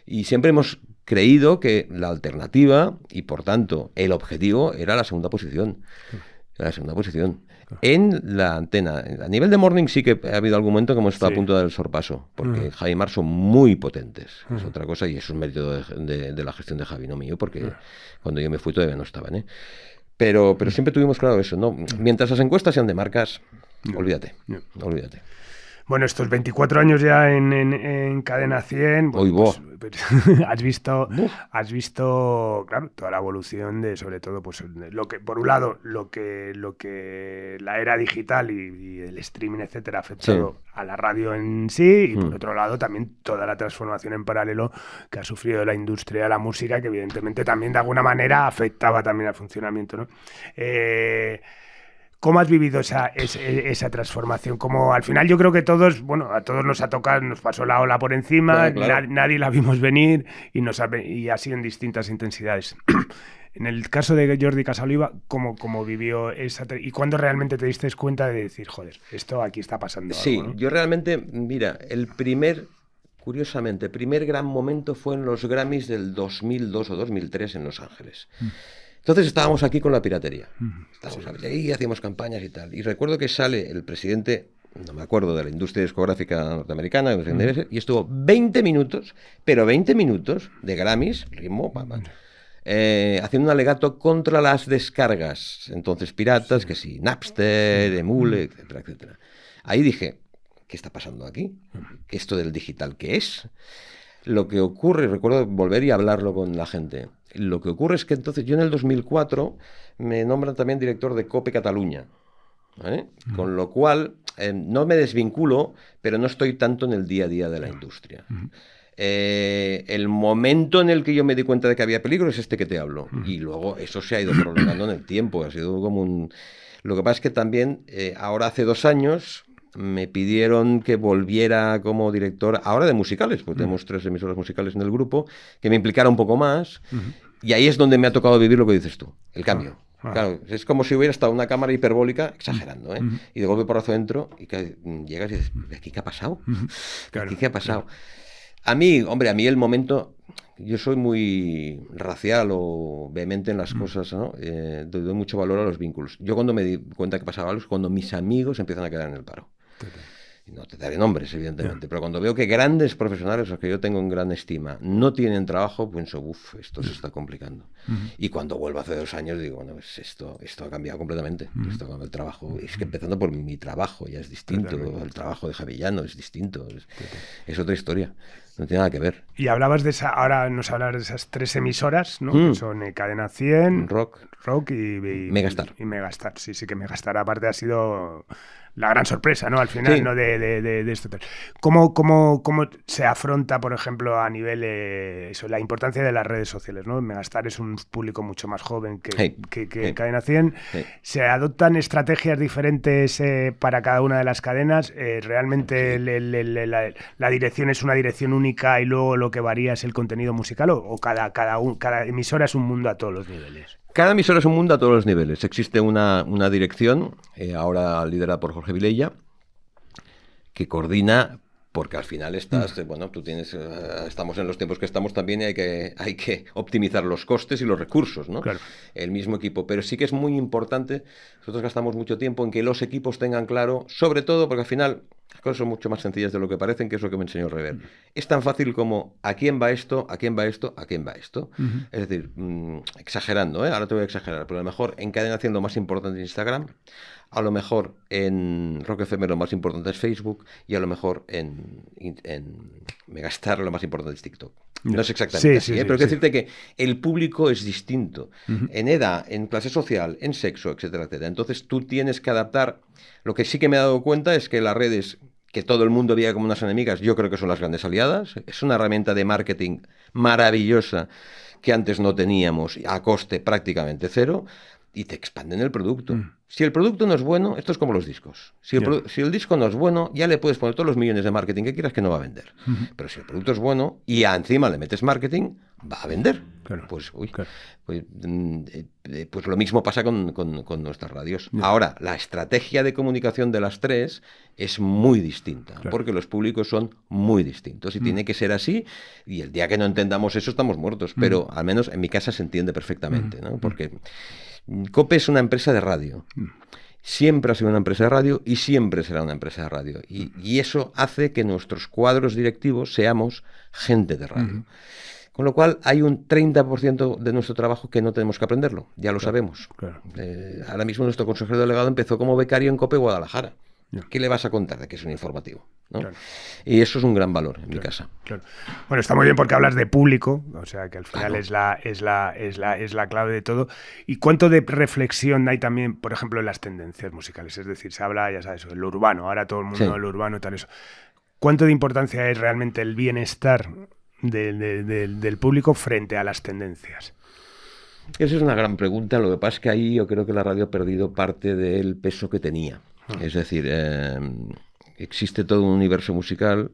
y siempre hemos creído que la alternativa, y por tanto el objetivo, era la segunda posición. En la antena. A nivel de morning sí que ha habido algún momento que hemos estado a punto del sorpaso, porque Javi y Mar son muy potentes. Es otra cosa, y eso es mérito de la gestión de Javi, no mío, porque cuando yo me fui todavía no estaban, Pero siempre tuvimos claro eso, ¿no? Mientras las encuestas sean de marcas, olvídate. Bueno, estos 24 años ya en Cadena 100, bueno, pues, has visto, claro, toda la evolución de, sobre todo, pues lo que, por un lado, lo que la era digital y el streaming, etcétera, ha afectado a la radio en sí, y por otro lado, también toda la transformación en paralelo que ha sufrido la industria de la música, que evidentemente también de alguna manera afectaba también al funcionamiento, ¿no? ¿Cómo has vivido esa transformación? Como al final yo creo que todos, bueno, a todos nos ha tocado, nos pasó la ola por encima, claro. Nadie la vimos venir y ha sido en distintas intensidades. En el caso de Jordi Casaliva, ¿cómo vivió esa... y cuándo realmente te diste cuenta de decir, joder, esto aquí está pasando algo? Sí, ¿no? Yo realmente, mira, curiosamente, el primer gran momento fue en los Grammys del 2002 o 2003 en Los Ángeles. Entonces estábamos aquí con la piratería. Estábamos ahí, hacíamos campañas y tal. Y recuerdo que sale el presidente, no me acuerdo, de la industria discográfica norteamericana, y estuvo 20 minutos, pero 20 minutos de Grammys, ritmo, haciendo un alegato contra las descargas, entonces piratas, que sí, Napster, Emule, etcétera, etcétera. Ahí dije, ¿qué está pasando aquí? ¿Esto del digital qué es? Lo que ocurre, recuerdo volver y hablarlo con la gente, lo que ocurre es que entonces yo en el 2004 me nombran también director de COPE Cataluña, con lo cual no me desvinculo, pero no estoy tanto en el día a día de la industria. El momento en el que yo me di cuenta de que había peligro es este que te hablo, y luego eso se ha ido prolongando en el tiempo, ha sido como un... Lo que pasa es que también ahora hace 2 años... me pidieron que volviera como director, ahora de musicales, porque tenemos 3 emisoras musicales en el grupo, que me implicara un poco más, y ahí es donde me ha tocado vivir lo que dices tú, el cambio. Claro, es como si hubiera estado una cámara hiperbólica, exagerando, y de golpe porrazo dentro, y que llegas y dices, ¿aquí qué ha pasado? ¿Aquí qué ha pasado? A mí el momento... Yo soy muy racial o vehemente en las cosas, ¿no? Doy mucho valor a los vínculos. Yo cuando me di cuenta que pasaba algo es cuando mis amigos empiezan a quedar en el paro. Y no te daré nombres, evidentemente, pero cuando veo que grandes profesionales, los que yo tengo en gran estima, no tienen trabajo, pienso, esto se está complicando. Y cuando vuelvo hace 2 años digo, bueno, pues esto ha cambiado completamente. El trabajo, es que empezando por mi trabajo ya es distinto, el trabajo de Javillano es distinto, es otra historia. No tiene nada que ver. Y hablabas de ahora nos hablas de esas 3 emisoras, ¿no? Que son Cadena 100, Rock y Megastar. Y Megastar, sí, que Megastar aparte ha sido la gran sorpresa, ¿no? Al final, ¿no? De esto. ¿Cómo se afronta, por ejemplo, a nivel la importancia de las redes sociales, ¿no? Megastar es un público mucho más joven que Cadena 100. ¿Se adoptan estrategias diferentes para cada una de las cadenas? ¿Realmente la dirección es una dirección única y luego lo que varía es el contenido musical? ¿O cada emisora es un mundo a todos los niveles? Cada emisora es un mundo a todos los niveles. Existe una dirección, ahora liderada por Jorge Vilella, que coordina, porque al final tú tienes, estamos en los tiempos que estamos también y hay que optimizar los costes y los recursos, ¿no? Claro. El mismo equipo. Pero sí que es muy importante, nosotros gastamos mucho tiempo en que los equipos tengan claro, sobre todo porque al final... Las cosas son mucho más sencillas de lo que parecen, que es lo que me enseñó Rever. Es tan fácil como ¿a quién va esto? ¿A quién va esto? ¿A quién va esto? Es decir, exagerando, ahora te voy a exagerar, pero a lo mejor en Cadena 100 lo más importante es Instagram, a lo mejor en Rock FM lo más importante es Facebook y a lo mejor en Megastar lo más importante es TikTok. No es exactamente así, pero quiero decirte que el público es distinto. En edad, en clase social, en sexo, etcétera, etcétera. Entonces tú tienes que adaptar. Lo que sí que me he dado cuenta es que las redes, que todo el mundo veía como unas enemigas, yo creo que son las grandes aliadas. Es una herramienta de marketing maravillosa que antes no teníamos, a coste prácticamente cero, y te expanden el producto. Si el producto no es bueno, esto es como los discos. Si el disco no es bueno, ya le puedes poner todos los millones de marketing que quieras que no va a vender. Pero si el producto es bueno y encima le metes marketing, va a vender. Claro. Pues lo mismo pasa con nuestras radios. Ahora, la estrategia de comunicación de las 3 es muy distinta, porque los públicos son muy distintos y tiene que ser así, y el día que no entendamos eso estamos muertos, pero al menos en mi casa se entiende perfectamente, ¿no? Porque COPE es una empresa de radio. Siempre ha sido una empresa de radio y siempre será una empresa de radio. Y eso hace que nuestros cuadros directivos seamos gente de radio. Con lo cual hay un 30% de nuestro trabajo que no tenemos que aprenderlo, ya lo sabemos. Ahora mismo nuestro consejero delegado empezó como becario en COPE Guadalajara. ¿Qué le vas a contar de que es un informativo? ¿No? Claro. Y eso es un gran valor en mi casa. Claro. Bueno, está muy bien porque hablas de público, o sea que al final Claro. es la clave de todo. ¿Y cuánto de reflexión hay también, por ejemplo, en las tendencias musicales? Es decir, se habla, ya sabes, lo urbano, ahora todo el mundo Sí. del urbano y tal eso. ¿Cuánto de importancia es realmente el bienestar del público frente a las tendencias? Esa es una gran pregunta. Lo que pasa es que ahí yo creo que la radio ha perdido parte del peso que tenía. Es decir, existe todo un universo musical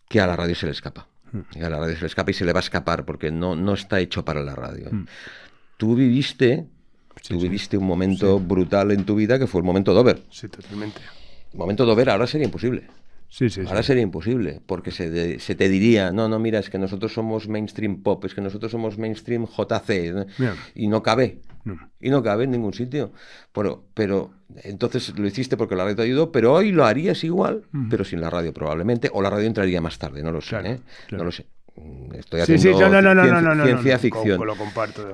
que a la radio se le escapa. Y a la radio se le escapa y se le va a escapar porque no está hecho para la radio. Tú viviste un momento brutal en tu vida que fue el momento Dover. Sí, totalmente. El momento Dover ahora sería imposible. Sí. Ahora sería imposible, porque se te diría, no, mira, es que nosotros somos mainstream pop, es que nosotros somos mainstream JC, ¿no? Bien. Y no cabe. No. Y no cabe en ningún sitio. Pero entonces lo hiciste porque la radio te ayudó, pero hoy lo harías igual, pero sin la radio probablemente, o la radio entraría más tarde, no lo sé, Claro, ¿eh? claro. No lo sé. Estoy haciendo ciencia ficción. Lo comparto.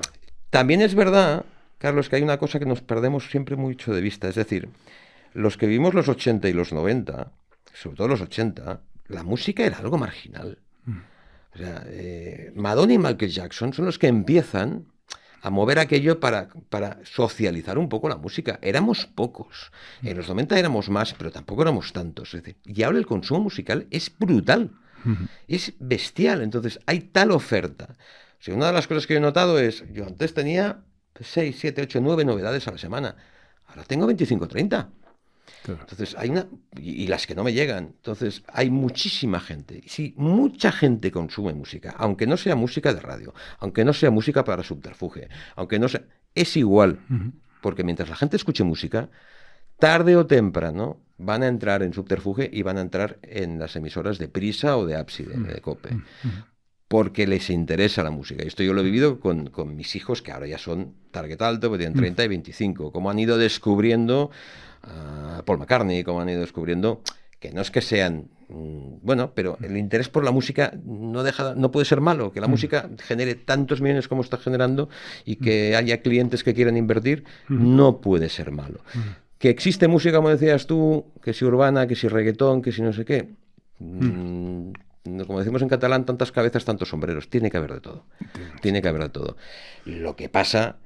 También es verdad, Carlos, que hay una cosa que nos perdemos siempre mucho de vista, es decir, los que vivimos los 80 y los 90, sobre todo los 80, la música era algo marginal. O sea, Madonna y Michael Jackson son los que empiezan a mover aquello para socializar un poco la música. Éramos pocos. En los 90 éramos más, pero tampoco éramos tantos. Es decir, y ahora el consumo musical es brutal. Es bestial. Entonces, hay tal oferta. O sea, una de las cosas que yo he notado es, yo antes tenía 6, 7, 8, 9 novedades a la semana. Ahora tengo 25, 30. Claro. Entonces hay y las que no me llegan. Entonces hay muchísima gente. Sí, mucha gente consume música, aunque no sea música de radio, aunque no sea música para subterfuge, aunque no sea, es igual, porque mientras la gente escuche música, tarde o temprano van a entrar en subterfuge y van a entrar en las emisoras de Prisa o de Ábside, de COPE. Porque les interesa la música. Y esto yo lo he vivido con mis hijos, que ahora ya son target alto, porque tienen 30 y 25, como han ido descubriendo a Paul McCartney, como han ido descubriendo, que no es que sean, bueno, pero el interés por la música no puede ser malo, que la música genere tantos millones como está generando y que haya clientes que quieran invertir, no puede ser malo. Que existe música, como decías tú, que si urbana, que si reggaetón, que si no sé qué, como decimos en catalán, tantas cabezas, tantos sombreros. Tiene que haber de todo. Tiene que haber de todo. Lo que pasa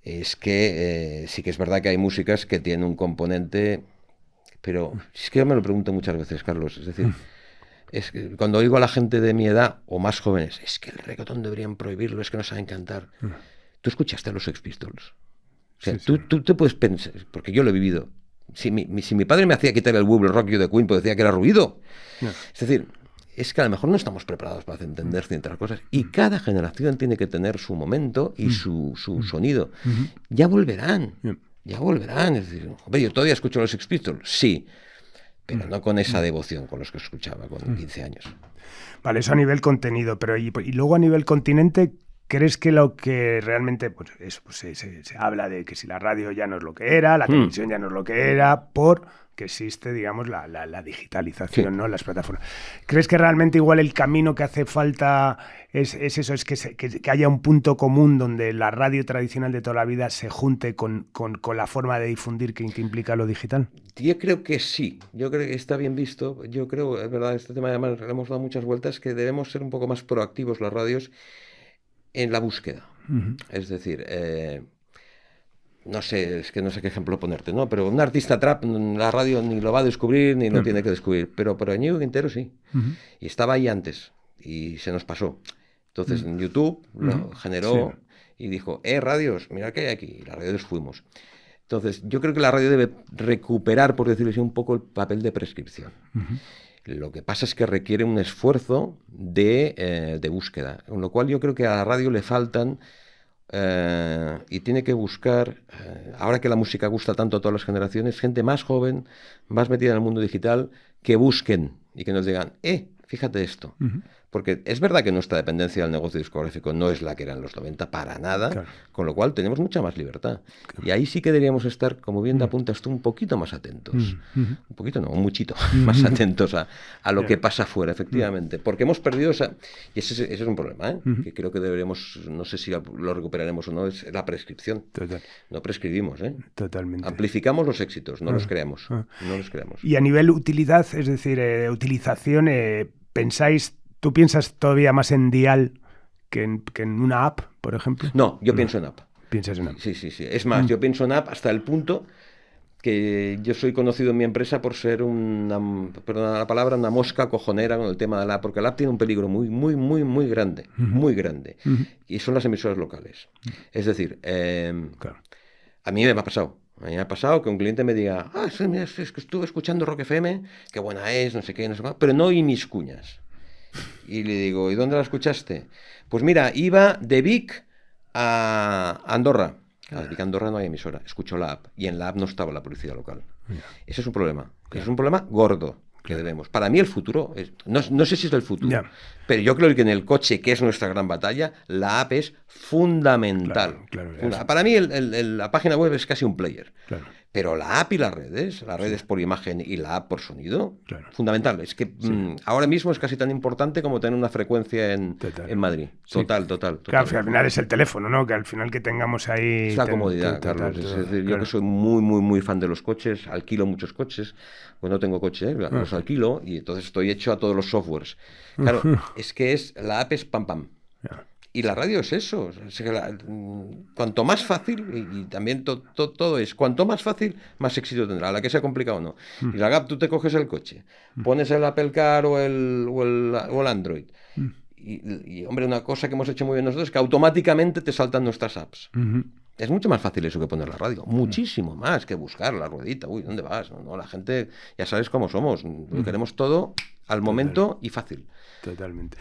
es que sí que es verdad que hay músicas que tienen un componente, pero es que yo me lo pregunto muchas veces, Carlos. Es decir, es que cuando oigo a la gente de mi edad o más jóvenes, es que el reggaetón deberían prohibirlo, es que no saben cantar. ¿Tú escuchaste a los Sex Pistols? O sea, tú te puedes pensar, porque yo lo he vivido. Si mi padre me hacía quitar el We Will Rock You de Queen, pues decía que era ruido. Es decir, es que a lo mejor no estamos preparados para entender ciertas cosas. Y cada generación tiene que tener su momento y su sonido. Ya volverán. Ya volverán. Es decir, hombre, yo todavía escucho a los Sex Pistols. Sí. Pero no con esa devoción con los que escuchaba con 15 años. Vale, eso a nivel contenido. Pero y luego a nivel continente, ¿crees que lo que realmente se habla de que si la radio ya no es lo que era, la televisión ya no es lo que era, que existe, digamos, la digitalización, Sí. ¿no? Las plataformas. ¿Crees que realmente igual el camino que hace falta es eso, es que haya un punto común donde la radio tradicional de toda la vida se junte con la forma de difundir que implica lo digital? Yo creo que sí, yo creo que está bien visto. Yo creo, es verdad, este tema además le hemos dado muchas vueltas, que debemos ser un poco más proactivos las radios en la búsqueda. Es decir, no sé, es que no sé qué ejemplo ponerte, ¿no? Pero un artista trap, la radio ni lo va a descubrir ni lo tiene que descubrir, pero Ñigo Quintero sí. Y estaba ahí antes y se nos pasó. Entonces en YouTube lo generó y dijo, radios, mira qué hay aquí. Y las radios fuimos. Entonces yo creo que la radio debe recuperar, por decirlo así, un poco el papel de prescripción. Lo que pasa es que requiere un esfuerzo de búsqueda, con lo cual yo creo que a la radio le faltan y tiene que buscar, ahora que la música gusta tanto a todas las generaciones, gente más joven, más metida en el mundo digital, que busquen y que nos digan, fíjate esto. Porque es verdad que nuestra dependencia del negocio discográfico no es la que era en los 90, para nada, Claro. con lo cual tenemos mucha más libertad. Y ahí sí que deberíamos estar, como bien te apuntas tú, un poquito más atentos. Un poquito no, un muchito más atentos a lo que pasa afuera, efectivamente. Porque hemos perdido esa... Y ese es un problema, ¿eh? Que creo que deberíamos, no sé si lo recuperaremos o no, es la prescripción. Total. No prescribimos, ¿eh? Totalmente. Amplificamos los éxitos, no los creamos. No los creamos. Y a nivel utilidad, es decir, utilización, ¿tú piensas todavía más en dial que en una app, por ejemplo? No, yo pienso en app. ¿Piensas en app? Sí. Es más, yo pienso en app hasta el punto que yo soy conocido en mi empresa por ser perdona la palabra, una mosca cojonera con el tema de la app, porque la app tiene un peligro muy grande, muy grande, y son las emisoras locales. Es decir, Claro. a mí me ha pasado. A mí me ha pasado que un cliente me diga, mira, es que estuve escuchando Rock FM, qué buena es, no sé qué, no sé cuál, pero no oí mis cuñas. Y le digo, ¿y dónde la escuchaste? Pues mira, iba de Vic a Andorra. De Vic a Andorra no hay emisora, escucho la app. Y en la app no estaba la publicidad local. Ese es un problema. Es un problema gordo que debemos. Para mí el futuro, no sé si es el futuro, pero yo creo que en el coche, que es nuestra gran batalla, la app es fundamental. Claro, Para mí la página web es casi un player. Claro. Pero la app y las redes por imagen y la app por sonido, fundamental. Es que ahora mismo es casi tan importante como tener una frecuencia en Madrid. Total. Claro, al final es el teléfono, ¿no? Que al final que tengamos ahí... Es la comodidad, Carlos. Es decir, yo que soy muy fan de los coches, alquilo muchos coches. Pues no tengo coche, los alquilo y entonces estoy hecho a todos los softwares. Claro, es que la app es pam. Y la radio es eso. Es que cuanto más fácil, y también todo es, cuanto más fácil, más éxito tendrá, la que sea complicado o no. Y la app, tú te coges el coche, pones el Apple Car o el Android. Y, hombre, una cosa que hemos hecho muy bien nosotros es que automáticamente te saltan nuestras apps. Es mucho más fácil eso que poner la radio. Muchísimo más que buscar la ruedita. Uy, ¿dónde vas? No, la gente, ya sabes cómo somos. Queremos todo al momento y fácil. Totalmente.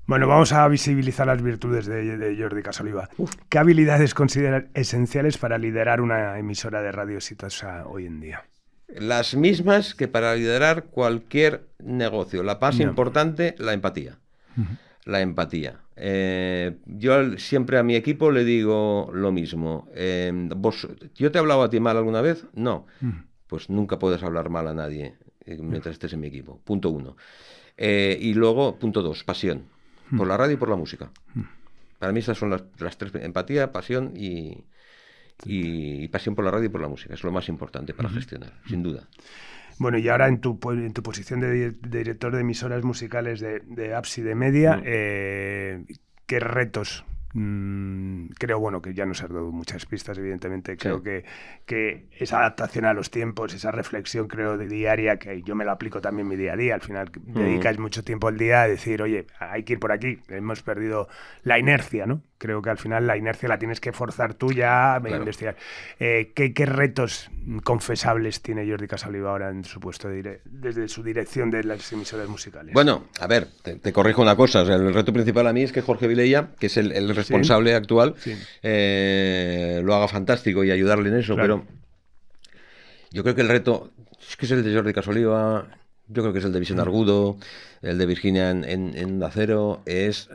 Bueno, vamos a visibilizar las virtudes de Jordi Casoliva. ¿Qué habilidades consideran esenciales para liderar una emisora de radio exitosa hoy en día? Las mismas que para liderar cualquier negocio. La más importante, la empatía. La empatía. Yo siempre a mi equipo le digo lo mismo. ¿Yo te he hablado a ti mal alguna vez? No. Pues nunca puedes hablar mal a nadie mientras estés en mi equipo. Punto 1. Y luego, punto 2, pasión. Por la radio y por la música. Para mí esas son las tres: empatía, pasión y pasión por la radio y por la música. Es lo más importante para gestionar, sin duda. Bueno, y ahora en tu posición de director de emisoras musicales de apps y de media, ¿qué retos? Creo, bueno, que ya nos has dado muchas pistas, evidentemente. Creo que esa adaptación a los tiempos, esa reflexión, creo, de diaria, que yo me la aplico también mi día a día. Al final dedicas mucho tiempo al día a decir, oye, hay que ir por aquí. Hemos perdido la inercia, ¿no? Creo que al final la inercia la tienes que forzar tú ya a investigar. ¿Qué retos confesables tiene Jordi Casoliva ahora en su puesto desde su dirección de las emisoras musicales? Bueno, a ver, te corrijo una cosa. O sea, el reto principal a mí es que Jorge Vilella, que es el responsable actual, lo haga fantástico y ayudarle en eso. Pero yo creo que el reto es que es el de Jordi Casoliva. Yo creo que es el de Visión Argudo, el de Virginia en Acero, es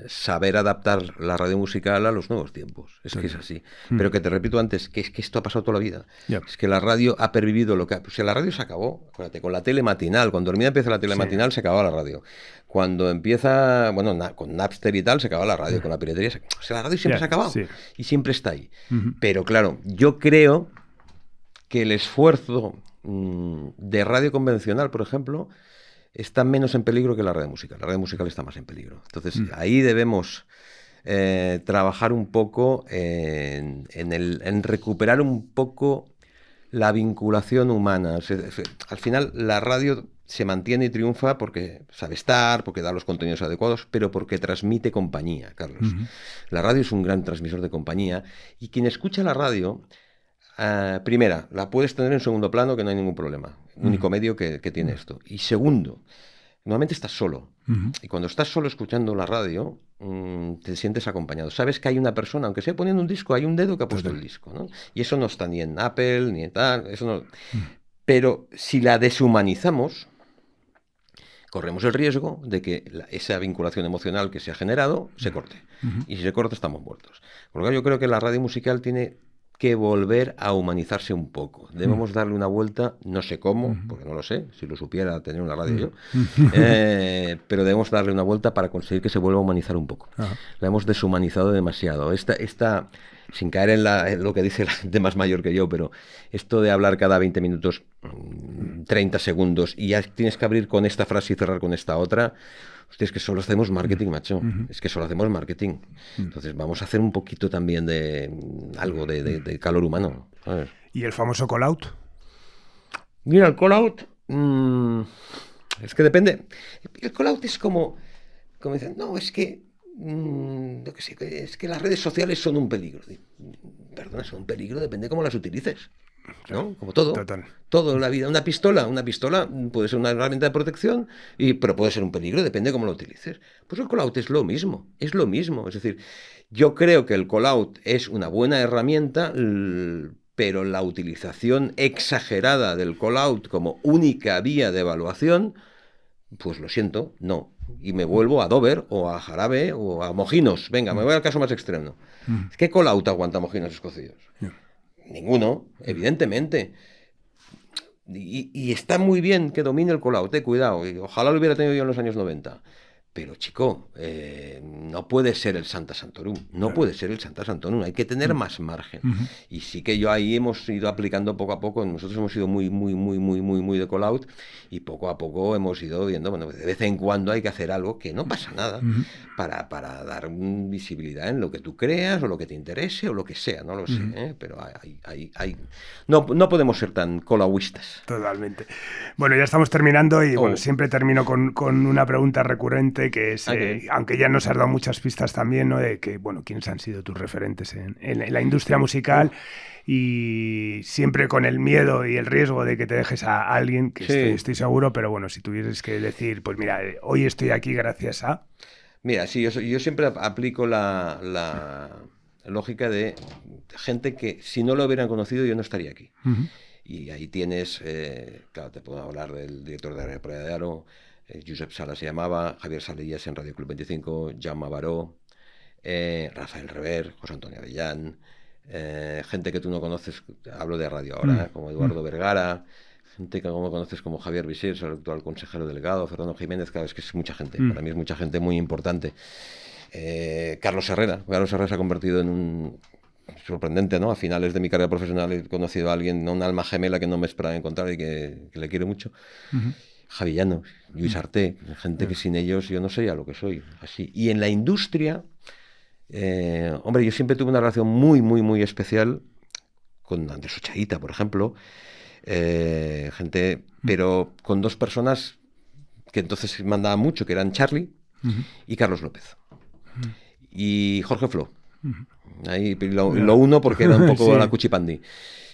saber adaptar la radio musical a los nuevos tiempos. Es que es así. Pero que te repito antes, que es que esto ha pasado toda la vida. Es que la radio ha pervivido lo que... O sea, la radio se acabó, acuérdate, con la tele matinal. Cuando empieza la tele matinal se acababa la radio. Cuando empieza, bueno, con Napster y tal, se acaba la radio. Con la piratería o sea, la radio siempre se ha acabado. Y siempre está ahí. Pero claro, yo creo que el esfuerzo de radio convencional, por ejemplo, está menos en peligro que la radio musical. La radio musical está más en peligro. Entonces, ahí debemos trabajar un poco en recuperar un poco la vinculación humana. O sea, al final, la radio se mantiene y triunfa porque sabe estar, porque da los contenidos adecuados, pero porque transmite compañía, Carlos. La radio es un gran transmisor de compañía y quien escucha la radio... primera, la puedes tener en segundo plano, que no hay ningún problema. El único medio que tiene esto. Y segundo, normalmente estás solo. Y cuando estás solo escuchando la radio, te sientes acompañado. Sabes que hay una persona, aunque sea poniendo un disco, hay un dedo que ha puesto el disco, ¿no? Y eso no está ni en Apple, ni en tal. Eso no... Pero si la deshumanizamos, corremos el riesgo de que esa vinculación emocional que se ha generado se corte. Y si se corta, estamos muertos. Por lo que yo creo que la radio musical tiene que volver a humanizarse un poco. Debemos darle una vuelta, no sé cómo, porque no lo sé, si lo supiera tener una radio yo, pero debemos darle una vuelta para conseguir que se vuelva a humanizar un poco. La hemos deshumanizado demasiado. Esta sin caer en lo que dice la gente más mayor que yo, pero esto de hablar cada 20 minutos, 30 segundos, y ya tienes que abrir con esta frase y cerrar con esta otra. Hostia, es que solo hacemos marketing, macho. Es que solo hacemos marketing. Entonces vamos a hacer un poquito también de algo de calor humano, ¿sabes? ¿Y el famoso call-out? Mira, el call-out... es que depende. El call-out es como dicen, no, es que... es que las redes sociales son un peligro. Perdona, son un peligro, depende de cómo las utilices. ¿No? Como todo. Total. Todo en la vida. Una pistola puede ser una herramienta de protección, pero puede ser un peligro, depende de cómo lo utilices. Pues el call-out es lo mismo. Es decir, yo creo que el call-out es una buena herramienta, pero la utilización exagerada del call-out como única vía de evaluación, pues lo siento, no. Y me vuelvo a Dover o a Jarabe o a Mojinos. Venga, me voy al caso más extremo. ¿Qué call-out aguanta Mojinos escocidos? Ninguno, evidentemente. Y está muy bien que domine el call-out, cuidado. Y ojalá lo hubiera tenido yo en los años 90. Pero, chico, no puede ser el Sancta Sanctorum. No puede ser el Sancta Sanctorum. Hay que tener más margen. Y sí que yo ahí hemos ido aplicando poco a poco. Nosotros hemos sido muy de call-out. Y poco a poco hemos ido viendo, bueno, de vez en cuando hay que hacer algo que no pasa nada para dar visibilidad en lo que tú creas o lo que te interese o lo que sea. No lo sé, pero no podemos ser tan call-ouistas. Totalmente. Bueno, ya estamos terminando y bueno, siempre termino con una pregunta recurrente que es, aunque ya nos has dado muchas pistas también, ¿no? De que, bueno, ¿quiénes han sido tus referentes en la industria musical? Y siempre con el miedo y el riesgo de que te dejes a alguien, que estoy seguro, pero bueno, si tuvieras que decir, pues mira, hoy estoy aquí gracias a... Mira, sí, yo siempre aplico la lógica de gente que si no lo hubieran conocido yo no estaría aquí. Y ahí tienes, claro, te puedo hablar del director de la Prueba de Aro, Josep Sala se llamaba, Javier Salillas en Radio Club 25, Jaume Baró, Rafael Rever, José Antonio Avellán, gente que tú no conoces, hablo de radio ahora, como Eduardo Vergara, gente que no conoces como Javier Visiers, el actual consejero delegado, Fernando Jiménez, claro, es que es mucha gente, para mí es mucha gente muy importante. Carlos Herrera se ha convertido en un... sorprendente, ¿no? A finales de mi carrera profesional he conocido a alguien, un alma gemela que no me esperaba encontrar y que le quiero mucho. Javi Llanos, Lluís Arté, gente que sin ellos yo no sería lo que soy. Así. Y en la industria, hombre, yo siempre tuve una relación muy especial con Andrés Ochaíta, por ejemplo, gente, pero con dos personas que entonces mandaban mucho, que eran Charly y Carlos López. Y Jorge Flo. Ahí lo uno porque era un poco la cuchipandi.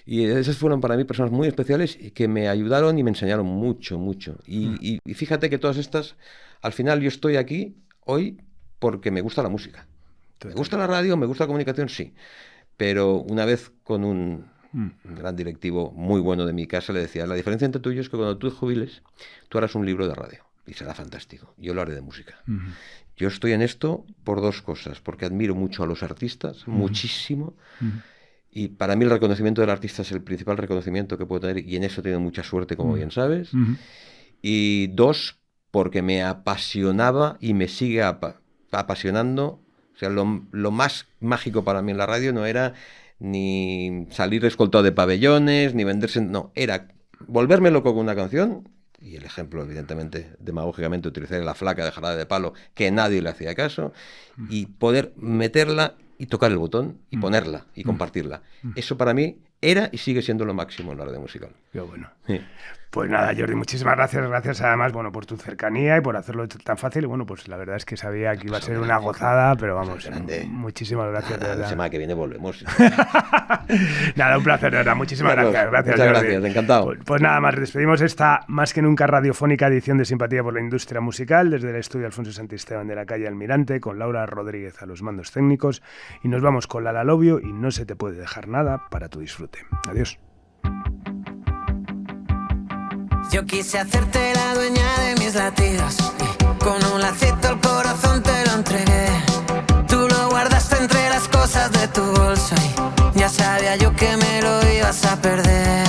Y esas fueron para mí personas muy especiales que me ayudaron y me enseñaron mucho. Y fíjate que todas estas, al final yo estoy aquí hoy porque me gusta la música. Me gusta la radio, me gusta la comunicación, sí. Pero una vez con un gran directivo muy bueno de mi casa le decía, la diferencia entre tú y yo es que cuando tú te jubiles, tú harás un libro de radio y será fantástico. Yo lo haré de música. Yo estoy en esto por dos cosas, porque admiro mucho a los artistas, muchísimo, y para mí el reconocimiento del artista es el principal reconocimiento que puedo tener, y en eso he tenido mucha suerte, como bien sabes, y dos, porque me apasionaba y me sigue apasionando. O sea, lo más mágico para mí en la radio no era ni salir escoltado de pabellones, ni venderse, no, era volverme loco con una canción. Y el ejemplo, evidentemente, demagógicamente, utilizar La Flaca de Jarabe de Palo, que nadie le hacía caso, y poder meterla y tocar el botón y ponerla y compartirla. Eso para mí era y sigue siendo lo máximo en la radio musical. Qué bueno. Sí. Pues nada, Jordi, muchísimas gracias. Gracias además, bueno, por tu cercanía y por hacerlo tan fácil. Y bueno, pues la verdad es que sabía que iba a ser una gozada, pero vamos, muchísimas gracias. Nada, la semana que viene volvemos. Nada, un placer, de verdad. Muchísimas gracias. Gracias, muchas Jordi. Gracias, encantado. Pues nada más, despedimos esta más que nunca radiofónica edición de Simpatía por la Industria Musical desde el estudio Alfonso Santisteban de la calle Almirante, con Laura Rodríguez a los mandos técnicos, y nos vamos con La Lobio y No se te puede dejar nada para tu disfrute. Adiós. Yo quise hacerte la dueña de mis latidos y con un lacito al corazón te lo entregué. Tú lo guardaste entre las cosas de tu bolso y ya sabía yo que me lo ibas a perder.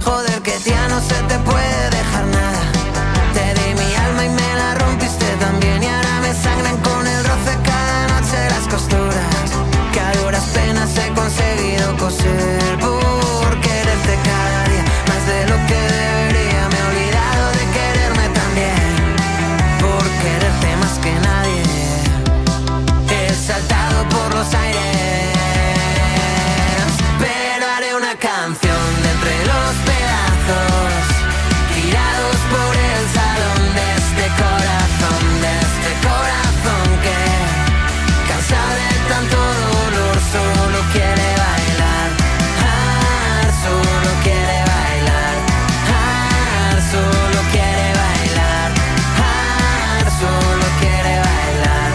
Joder, que ya no se te puede dejar nada. Te di mi alma y me la rompiste también y ahora me sangran con el roce cada noche las costuras que a duras penas he conseguido coser por quererte cada día más de lo que debería. Me he olvidado de quererme también por quererte más que nadie. He saltado por los aires, pero haré una canción de entre los pedazos tirados por el salón de este corazón que, cansado de tanto dolor, solo quiere bailar. Solo quiere bailar. Solo quiere bailar. Solo quiere bailar.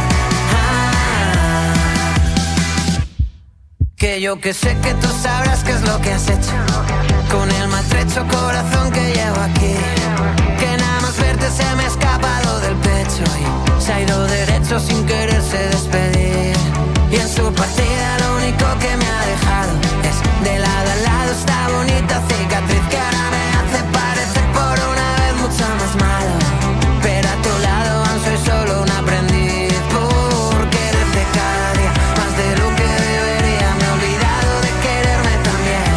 Que yo que sé que tú sabrás qué es lo que has hecho con el maltrecho corazón que llevo aquí. Que nada más verte se me ha escapado del pecho y se ha ido derecho sin quererse despedir. Y en su partida lo único que me ha dejado es de lado a lado esta bonita cicatriz que ahora me hace parecer por una vez mucho más malo. Pero a tu lado aún soy solo un aprendiz por quererte cada día más de lo que debería. Me he olvidado de quererme también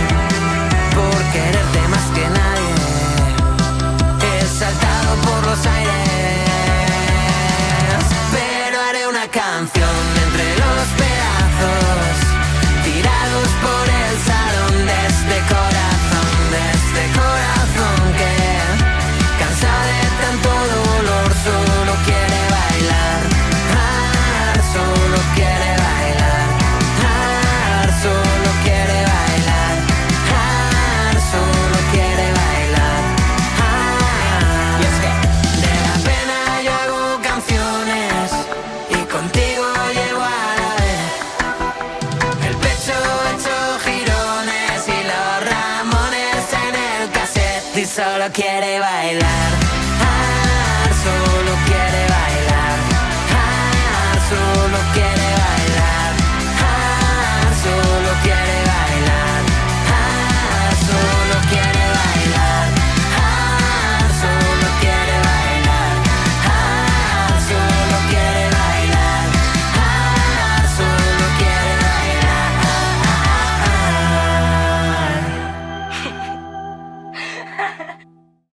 por quererte más que nadie. He saltado por los aires, pero haré una canción de entre los pedazos tirados por el salón de este corazón que, cansado de tanto dolor, solo quiere bailar. Solo quiere bailar. Solo quiere bailar. Solo quiere bailar. Y es que de la pena yo hago canciones y contigo llevo a la vez el pecho hecho girones y los ramones en el cassette y solo quiere bailar.